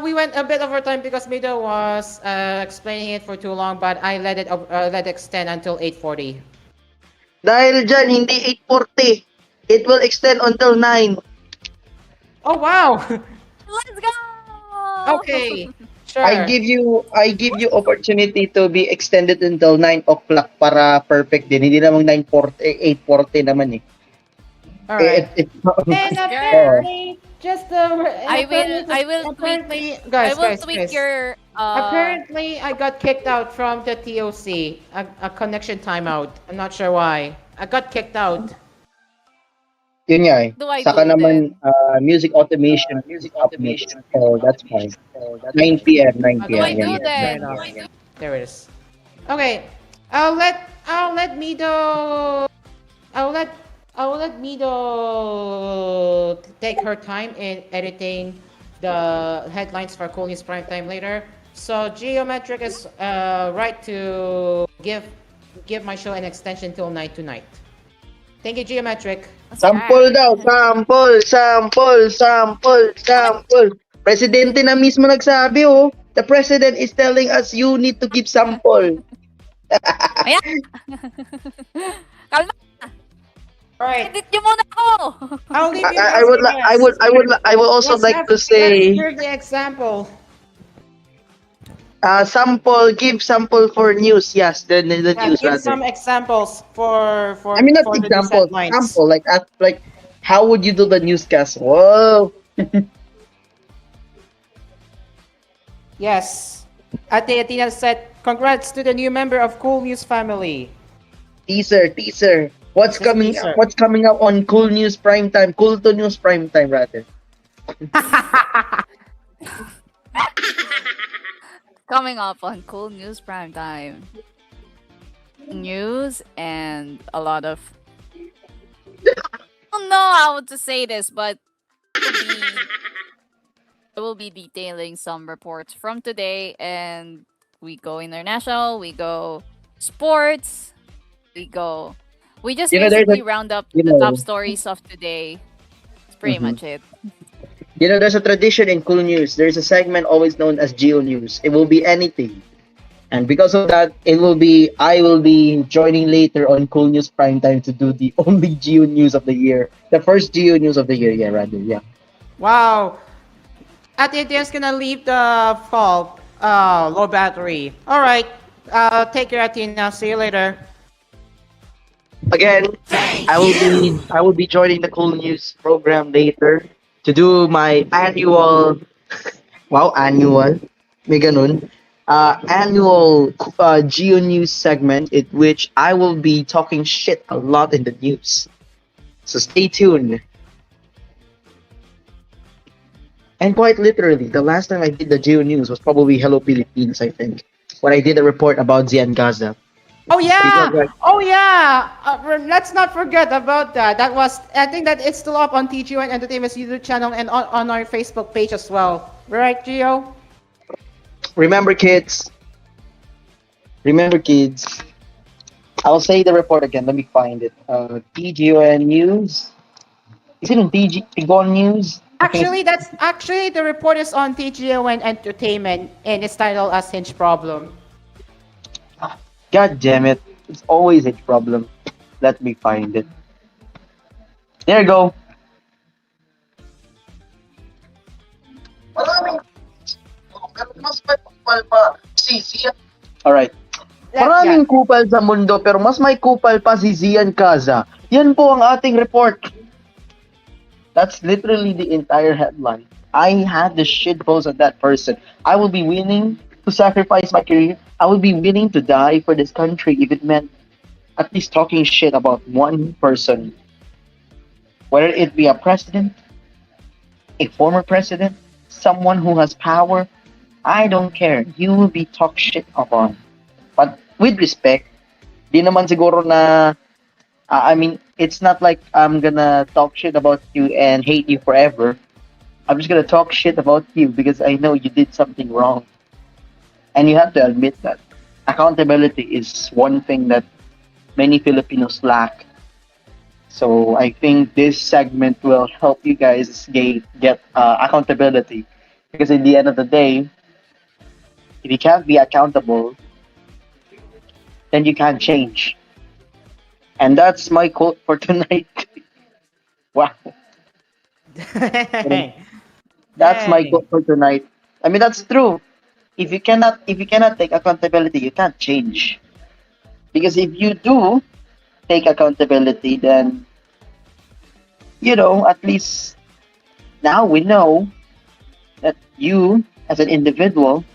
B: We went a bit over time because Mido was explaining it for too long, but I let it extend until 8:40.
H: Dahil dyan, hindi 8:40. It will extend until 9.
B: Oh wow!
G: Let's go.
B: Okay, sure.
H: I give you opportunity to be extended until 9 o'clock para perfect din. Hindi namang 8:40 naman eh.
B: All right. And
G: Sure.
B: apparently, just
G: I will
B: apparently,
G: tweak.
B: guys,
G: I will
B: guys,
G: tweak
B: guys.
G: your.
B: Apparently, I got kicked out from the TOC. A connection timeout. I'm not sure why. I got kicked out.
H: Yun nga eh.
G: Do I
H: Saka
G: do
H: naman music automation. Oh, that's fine. 9 p.m. 9
G: Do I
H: p.m.
G: do
H: Yeah.
B: Fair
G: then?
B: enough. There it is. Okay, I'll let Mido. I'll let Mido take her time in editing the headlines for Cool News Prime Time later. So Geometric is right to give my show an extension till 9 tonight. Thank you, Geometric.
H: Sample daw. Sample. Presidente na mismo nagsabi oh. The president is telling us you need to give sample.
G: Ayan. Kalma.
B: Alright.
G: Edit niyo muna ako.
B: I'll leave you
H: I would also like to say
B: Here's the example.
H: give sample for news. Yes, the news
B: Give
H: rather.
B: some examples for
H: I mean not
B: for the news
H: example,
B: headlines.
H: sample like how would you do the newscast? Whoa.
B: Yes. Ate Athena said, "Congrats to the new member of Cool News family."
H: Teaser. What's
B: Just
H: coming
B: teaser.
H: What's coming up on Cool News Primetime? Cool to News Primetime rather.
G: Coming up on Cool News Prime Time. News and a lot of. I don't know how to say this, but I will be detailing some reports from today, and we go international, we go sports, we just
H: You know, there's
G: basically
H: a-
G: round up
H: you
G: the top
H: know.
G: stories of today. That's pretty
H: Mhm.
G: much it.
H: You know, there's a tradition in Cool News. There's a segment always known as Geo News. It will be anything. And because of that, I will be joining later on Cool News Primetime to do the only Geo News of the year. The first Geo News of the year, yeah, rather, yeah.
B: Wow. Atien's gonna leave the fall. Low battery. Alright. Take care, Atien. See you later.
H: Again, I will be joining the Cool News program later to do my annual annual may ganun annual Geo News segment in which I will be talking shit a lot in the news. So stay tuned. And quite literally, the last time I did the Geo News was probably Hello Philippines, I think, when I did a report about Zian Gaza.
B: Oh
H: Because
B: yeah!
H: like,
B: Oh yeah! Let's not forget about that. That was, I think that it's still up on TGON Entertainment's YouTube channel and on our Facebook page as well. Right, Gio?
H: remember kids, remember kids. I'll say the report again. Let me find it. TGON News. Is it in TGON News? I think
B: Actually, that's actually the report is on TGON Entertainment and it's titled as Hinge Problem.
H: God damn it. It's always a problem. Let me find it. There you go. Alright. Maraming kupal sa mundo pero mas may kupal pa si Zian Kaza. Yan po ang ating report. That's literally the entire headline. I had the shit post of that person. I will be willing to sacrifice my career. I will be willing to die for this country if it meant at least talking shit about one person. Whether it be a president, a former president, someone who has power, I don't care. You will be talked shit upon. But with respect, di naman siguro na, I mean, it's not like I'm gonna talk shit about you and hate you forever. I'm just gonna talk shit about you because I know you did something wrong. And you have to admit that. Accountability is one thing that many Filipinos lack. So I think this segment will help you guys get accountability. Because in the end of the day, if you can't be accountable, then you can't change. And that's my quote for tonight. Wow. That's my quote for tonight. I mean that's true. If you cannot take accountability, you can't change. Because if you do take accountability, then at least now we know that you as an individual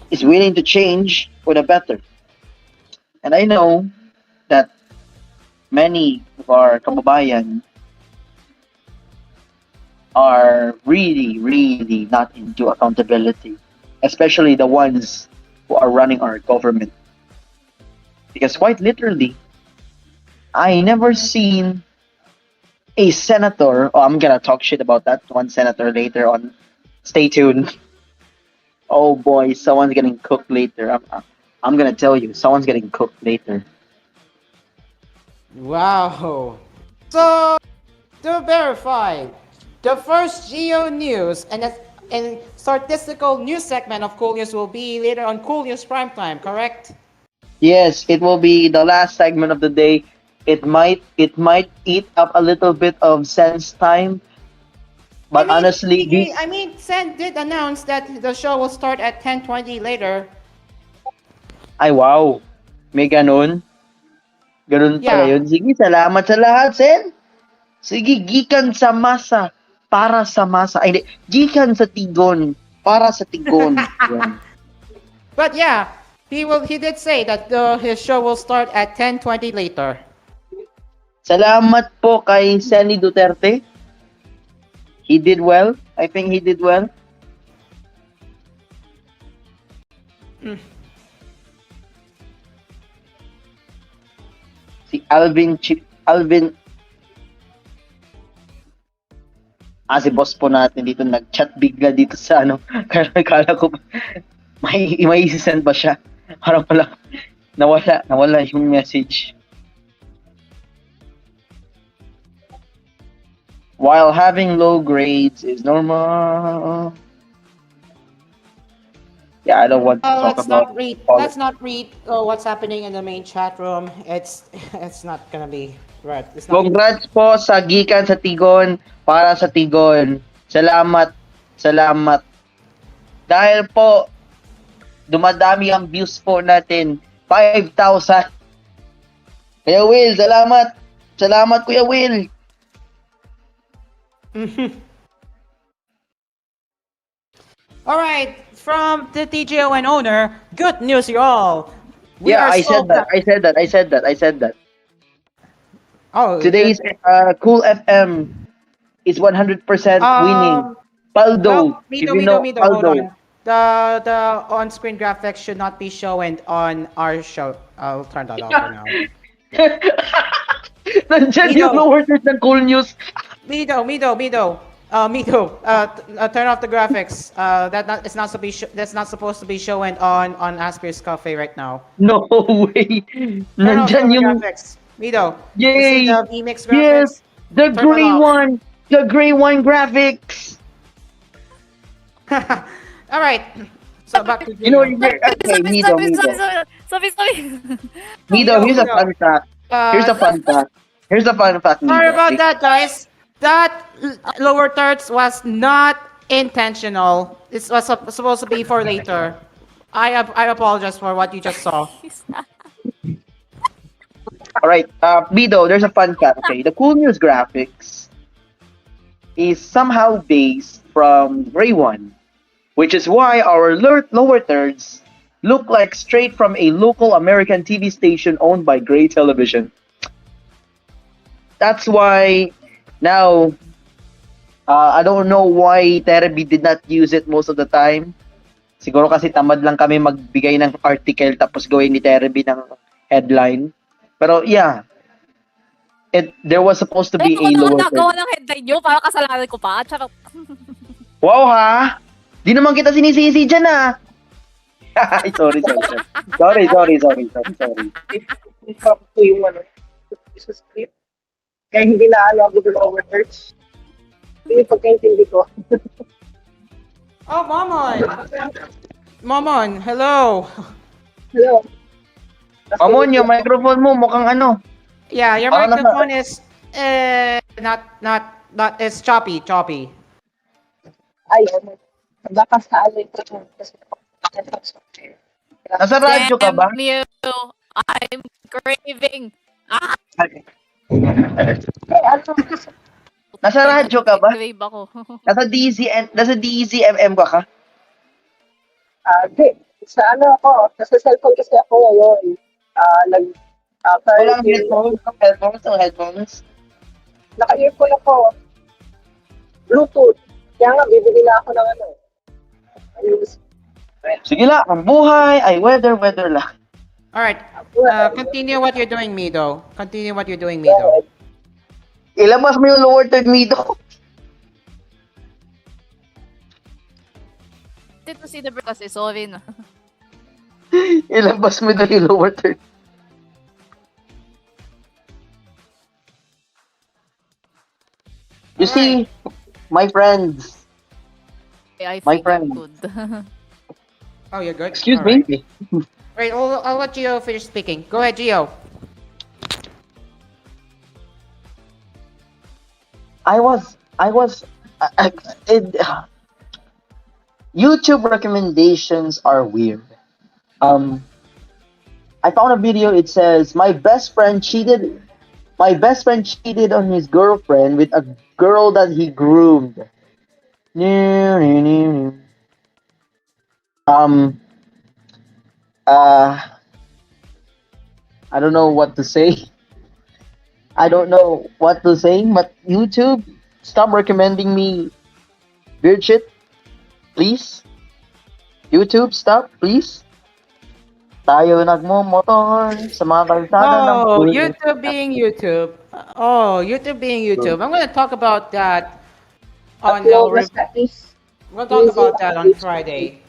H: is willing to change for the better. And I know that many of our kababayan are really, really not into accountability, especially the ones who are running our government. Because quite literally, I never seen a senator. Oh, I'm gonna talk shit about that one senator later on. Stay tuned. Oh boy, someone's getting cooked later. I'm gonna tell you, someone's getting cooked later.
B: Wow. So, to verify, the first Geo News and statistical news segment of Cool News will be later on Cool News Primetime, correct?
H: Yes, it will be the last segment of the day. It might eat up a little bit of sense time, but honestly, this
B: Sen did announce that the show will start at 10:20 later.
H: ay wow, may ganun. Ganun pala
B: Yeah.
H: yun. Sige, salamat sa lahat, Sen. Sige, gikan sa masa para sa masa. Ay, hindi. Gikan sa tigon para sa tigon. Yan.
B: But yeah, he did say that his show will start at 10:20 later.
H: Salamat po kay Senny Duterte. He did well. I think he did well. Si Alvin. Si boss po natin dito nag-chat bigla dito sa kala ko may send ba siya? Parang pala nawala yung message. While having low grades is normal. Yeah, I don't want to talk about
B: Let's not read what's happening in the main chat room. It's not gonna be right.
H: Congrats po sa gikan sa Tigon para sa Tigon. Salamat. Salamat. Dahil po, dumadami ang views po natin. 5,000. Kuya Will, salamat. Salamat, Kuya Will.
B: Alright, from the TGON owner, good news you all.
H: I said that.
B: Oh,
H: Today's Cool FM is 100% winning. Paldo. If you know
B: Mido, hold
H: Paldo.
B: on. The on-screen graphics should not be shown on our show. I'll turn that off for now.
H: Nandyan
B: Mido.
H: yung lower third ng Cool News.
B: Mido, turn off the graphics. That's not supposed to be shown on Asphere's cafe right now.
H: No way.
B: Turn off
H: Nandyan
B: the
H: yung...
B: graphics. Mido,
H: Yay!
B: you see the VMix graphics?
H: Yes! The
B: Turn
H: gray
B: it off.
H: one! The gray one graphics!
B: Alright. So back to
H: You know, okay, Mido. Mido, here's a fun fact. Here's a fun fact.
B: Sorry
H: Mido.
B: about that, guys. That lower thirds was not intentional. It was supposed to be for later. I apologize for what you just saw.
H: Alright, Mido, there's a fun fact. Okay, the Cool News graphics is somehow based from Gray One, which is why our lower thirds look like straight from a local American TV station owned by Gray Television. That's why now, I don't know why Terebi did not use it most of the time. Siguro kasi tamad lang kami magbigay ng article tapos gawin ni Terebi ng headline. Pero yeah, there was supposed to be a lower third.
G: Gawa ng headline nyo, para kasalanan ko pa. Charot.
H: Wow ha! Di naman kita sinisisi dyan ah! sorry.
I: Kaya hindi na ako doon oversearch. Hindi pagkaintindi ko.
B: Oh, Momon, hello.
I: Hello.
H: Amon, yung microphone mo mukhang ano.
B: Yeah, your microphone is not it's choppy.
I: Ay, baka sa alay ko.
H: Nasa radyo ka ba?
G: Damn you. I'm craving.
H: Nasa radyo ka ba?
G: Crave ako.
H: Nasa DZMM ka?
I: Di. Sa ano ako, nasa cellphone kasi ako ngayon.
H: Walang headphones?
I: Naka-earphone ako. Bluetooth. Kaya nga, bibili na ako ng ano.
H: Sige lang, ang buhay ay weather lang.
B: Alright, continue what you're doing, Mido.
H: Ilabas mo yung lower third, Mido.
G: Dito si Debra kasi, sorry na.
H: Ilabas mo daw yung lower third. You see, my friends.
G: I
H: My
G: think I'm
H: friend.
G: good.
B: Oh, you're good?
H: Excuse
B: Alright.
H: me.
B: Right, I'll let Gio finish speaking. Go ahead, Gio.
H: YouTube recommendations are weird. I found a video. It says my best friend cheated on his girlfriend with a girl that he groomed. I don't know what to say. But YouTube, stop recommending me weird shit, please. YouTube, stop, please. Tayo nagmo-motor sa mga kalsada ng
B: Oh,
H: puno.
B: YouTube being YouTube. I'm gonna talk about that on
I: We'll
B: talk about that on Friday.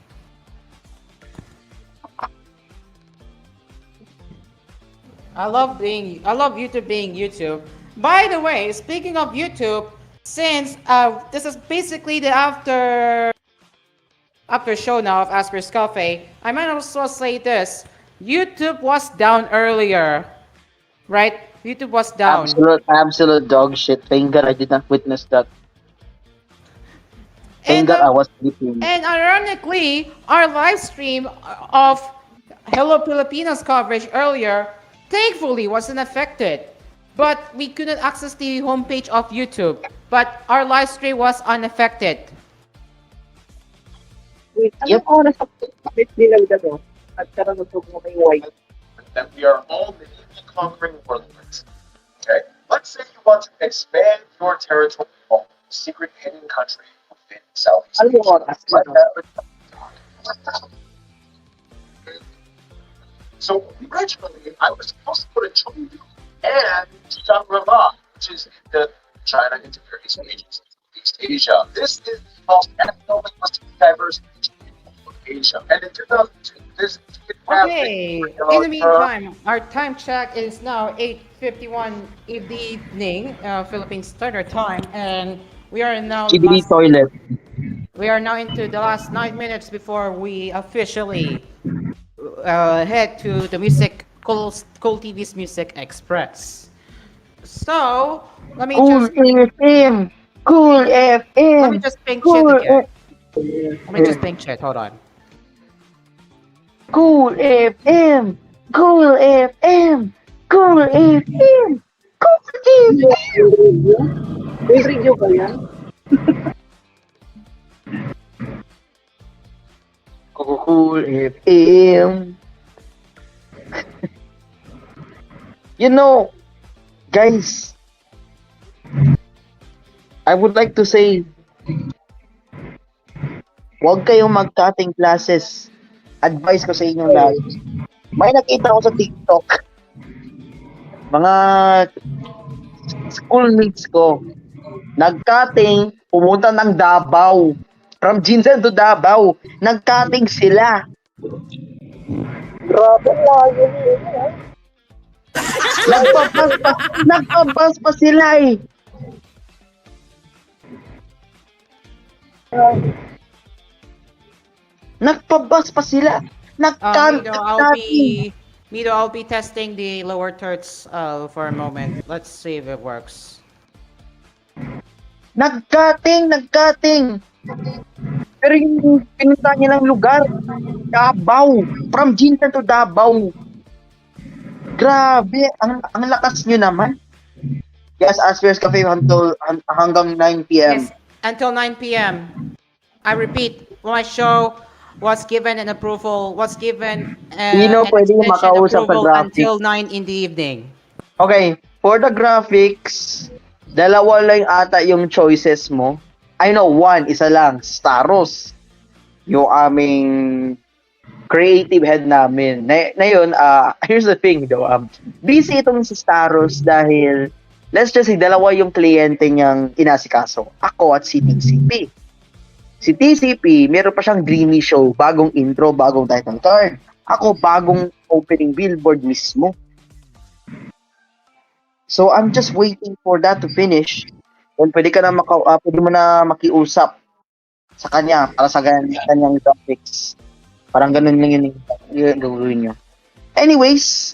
B: I love YouTube being YouTube. By the way, speaking of YouTube, since this is basically the after show now of Asphere's Cafe, I might as well say this. YouTube was down earlier, right? YouTube was down.
H: Absolute dog shit. Thank God I did not witness that. Thank
B: And
H: God I was sleeping.
B: and ironically, our live stream of Hello Filipinos coverage earlier, thankfully, wasn't affected. But we couldn't access the homepage of YouTube. But our live stream was unaffected.
I: Wait,
H: Yep.
I: anong oras ang kapit nilang gano'n? At karanusog mo may white.
J: That we are all medieval conquering warlords. Okay? Let's say you want to expand your territory on a secret hidden country within Southeast
I: Anong
J: Asia.
I: oras?
J: Like that. So originally, I was supposed to put a Chengdu and Shangri-La, which is in the China into various regions of East Asia. This is the most economically diverse region in all of Asia. And in 2002, this
B: Okay. In the meantime, our time check is now 8:51 in the evening, Philippine Standard Time, and we are now
H: Chibili toilet.
B: we are now into the last 9 minutes before we officially head to the music Cool TV's Music Express. So let me
H: Cool
B: just
H: FM. Cool FM.
B: let me just ping
H: Cool
B: chat again.
H: F-
B: Let me just ping chat. Hold on.
H: Cool FM. Cool FM. Cool FM. Cool FM.
I: May radio ba yan?
H: Cool FM. You know, guys, I would like to say, huwag kayong mag-cutting classes. Advice ko sa inyo lahat. May nakita ko sa TikTok. Mga schoolmates ko, nag-cutting, pumunta ng Davao. From Jinsan to Davao, nag-cutting sila.
I: Grabe, layo niya.
H: Nagpabas pa sila eh. Nagpabas pa sila.
B: Mido, I'll be testing the lower thirds for a moment. Let's see if it works.
H: Nagcutting. Pero yung pinunta nilang lugar, Davao. From Jintan to Davao. Grabe, ang lakas nyo naman. Yes, Asphere's Cafe hanggang 9 p.m.
B: Yes, until 9 p.m. I repeat, my show was given an approval,
H: Sino pwede makausap sa graphics?
B: until 9 in the evening.
H: Okay, for the graphics, dalawa lang ata yung choices mo. I know, isa lang, Staros. Yung aming creative head namin. Na yun, here's the thing though, busy itong si Staros dahil, let's just say, dalawa yung kliyente niyang inasikaso. Ako at si TCP. Si TCP, meron pa siyang dreamy show, bagong intro, bagong title card. Ako, bagong opening billboard mismo. So, I'm just waiting for that to finish. Then, pwede mo na makiusap sa kanya para sa kanyang graphics. Parang ganun lang yun yung gagawin nyo. Anyways,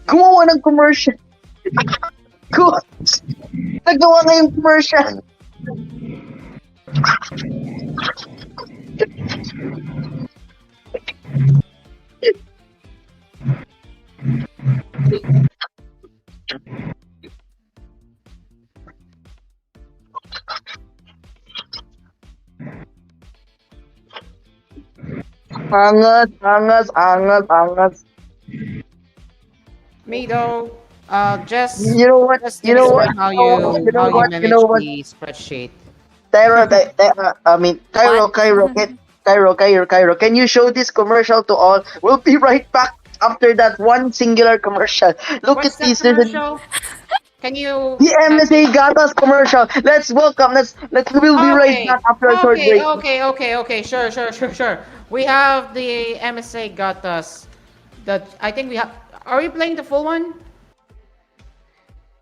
H: gumawa ng commercial. Nagawa nga yung commercial. Angas.
B: Mido, just
H: You know what?
B: just
H: You know what?
B: how you manage the spreadsheet.
H: Cairo, can you show this commercial to all? We'll be right back after that one singular commercial. Look
B: What's
H: at this.
B: that commercial? Can you?
H: The MSA Gatas commercial. Let's welcome. We'll be right back after a short break.
B: Okay. Sure. We have the MSA Gatas. I think we have. Are we playing the full one?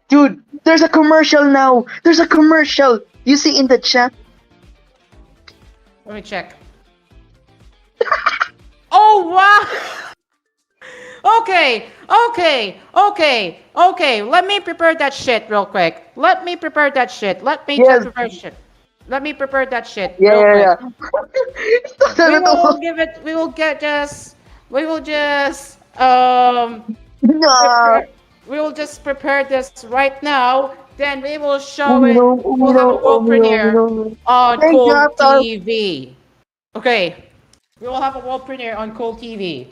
H: Dude, there's a commercial now. There's a commercial. You see in the chat?
B: Let me check. Oh wow! Okay. Let me prepare that shit real quick. Let me just prepare
H: Yes.
B: shit. Let me prepare that shit
H: Yeah,
B: real
H: yeah,
B: quick.
H: yeah.
B: We will
H: Totoo.
B: give it. We will just
H: Yeah.
B: prepare. We will just prepare this right now. Then we will show it.
H: Uminom,
B: We'll have
H: uminom,
B: a world
H: uminom,
B: premiere
H: uminom.
B: on
H: Thank
B: Cool
H: you,
B: TV. Okay. We will have a world premiere on Cool TV.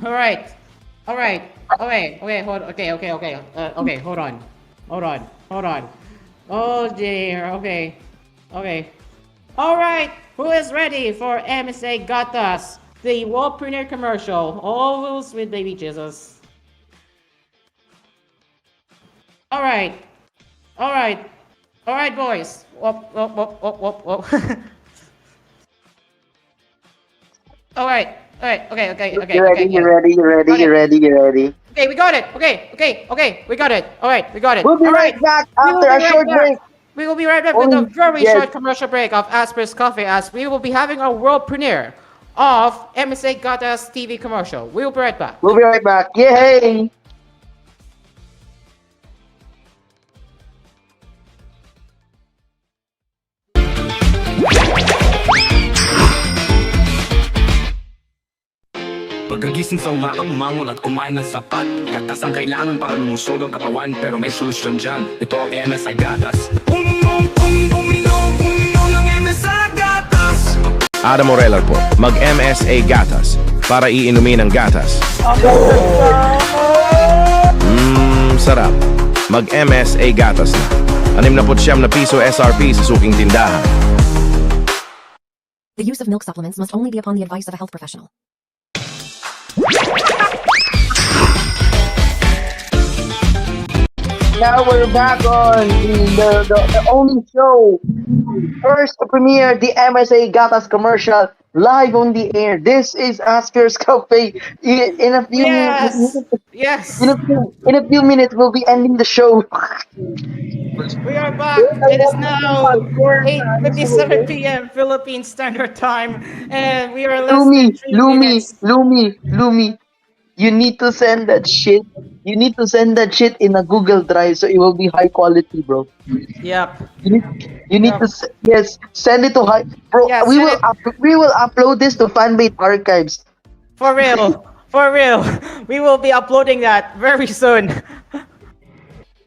B: All right. All right. Okay. Hold. Okay. Okay. Hold on. Hold on. Oh dear. Okay. All right. Who is ready for MSA Got Us, the world premiere commercial? All with baby Jesus. All right. All right. All right, boys. Whoop. All right.
H: You ready? You
B: Okay.
H: ready? You ready?
B: Got
H: You
B: it.
H: ready? You ready?
B: Okay, we got it. Okay. We got it. All right, we got it.
H: We'll be
B: All right.
H: right back
B: We will
H: after
B: be
H: a
B: right
H: short
B: back.
H: break.
B: We will be right back with a
H: Only
B: very
H: yes.
B: short commercial break of Asphere's Coffee as we will be having a world premiere of MSA Gata's TV commercial. We will be right back.
H: We'll be right back. Yay!
D: Pagkagising sa umaga, umangon at kumain ng sapat. Gatas ang kailangan para lumusog ang katawan, pero may solusyon dyan. Ito ang MSI Gatas. Uminom ng MSI Gatas.
K: Ada Moreller po, mag-MSA Gatas para iinumin ang gatas. Sarap. Mag-MSA Gatas na. 69 na piso SRP sa suking tindahan.
L: The use of milk supplements must only be upon the advice of a health professional.
H: Now we're back on the only show. First to premiere the MSA Gatas commercial live on the air. This is Asphere's Cafe. In a few
B: Yes.
H: in a few minutes we'll be ending the show.
B: We are back. It is now 8:57 p.m. Philippine Standard Time, and we are less than 3 minutes.
H: Lumi. You need to send that shit. You need to send that shit in a Google Drive so it will be high quality, bro.
B: Yep.
H: You need to send it to high, bro.
B: Yeah,
H: we
B: send
H: will upload this to Fanbase archives.
B: For real. We will be uploading that very soon.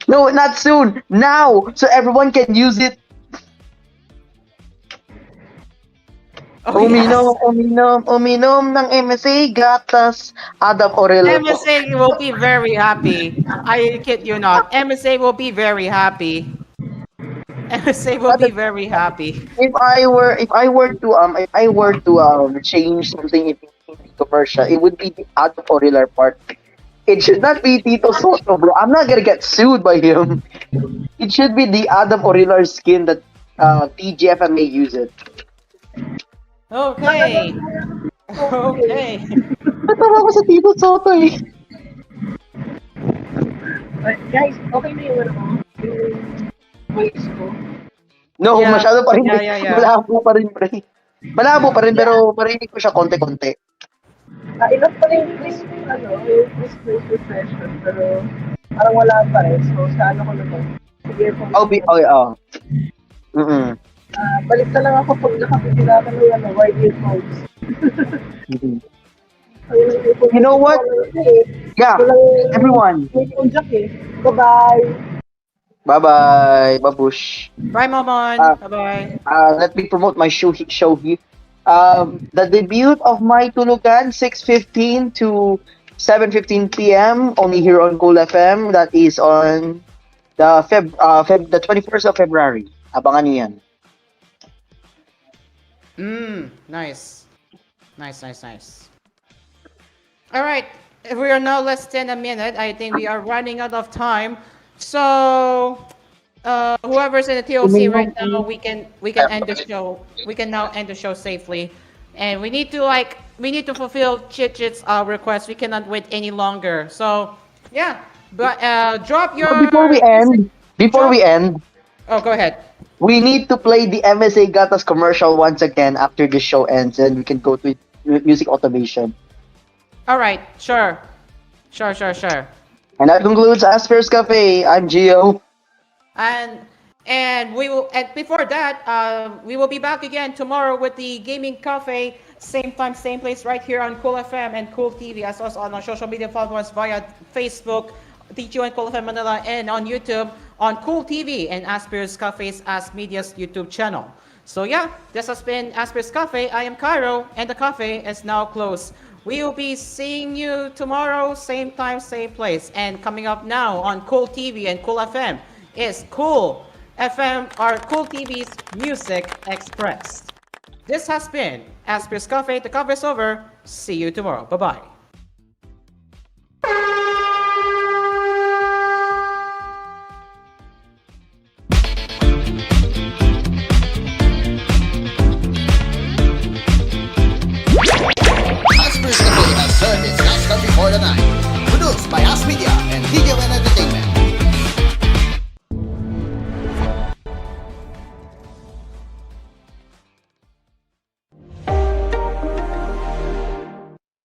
H: No, not soon. Now, so everyone can use it.
B: Oh,
H: Uminom ng MSA Gatas. Adam Orello.
B: MSA will be very happy. I kid you not. MSA will be very happy. MSA will be very happy.
H: If I were to change something in the commercial, it would be the Adam Orello part. It should not be Tito Soto, bro. I'm not gonna get sued by him. It should be the Adam Orello skin that TGFM may use it.
B: Okay.
H: Natawa ko sa Tito Soto eh.
I: Guys, okay na yung voice ko.
H: No,
B: Yeah.
H: masyado pa rin.
B: Yeah.
H: Malabo pa rin, pre. Malabo pa rin, pero marinig ko siya konti-konti.
I: Enough pa rin yung first session, pero parang wala pa rin. So, sa ano ko na to? Sige, balik na lang ako pag nakapitila ka ng wide earphones.
H: You know what? Yeah, everyone.
I: Bye-bye.
H: Bye-bye, babush.
B: Bye, Momon. Bye-bye.
H: Let me promote my show here. The debut of My Tulugan, 6:15 to 7:15 p.m. only here on Cool FM. That is on the 21st of February. Abangan niyo yan.
B: Nice. All right, we are now less than a minute. I think we are running out of time. So, whoever's in the TOC right now, we can end the show. We can now end the show safely, and we need to fulfill Chit's request. We cannot wait any longer. So, yeah, but drop your.
H: Before we end.
B: Oh, go ahead.
H: We need to play the MSA Gatas commercial once again after the show ends, and we can go to music automation.
B: All right, sure. Sure.
H: And that concludes Asphere's Cafe. I'm Gio.
B: And we will. And before that, we will be back again tomorrow with the gaming cafe, same time, same place, right here on Cool FM and Cool TV, as well as on our social media platforms via Facebook, TGON Cool FM Manila, and on YouTube on Cool TV and Asphere's Cafe's AspMedia's YouTube channel. So yeah, this has been Asphere's Cafe. I am Cairo, and the cafe is now closed. We will be seeing you tomorrow, same time, same place. And coming up now on Cool TV and Cool FM is Cool FM or Cool TV's Music Express. This has been Asphere's Cafe. The cover is over. See you tomorrow. Bye-bye.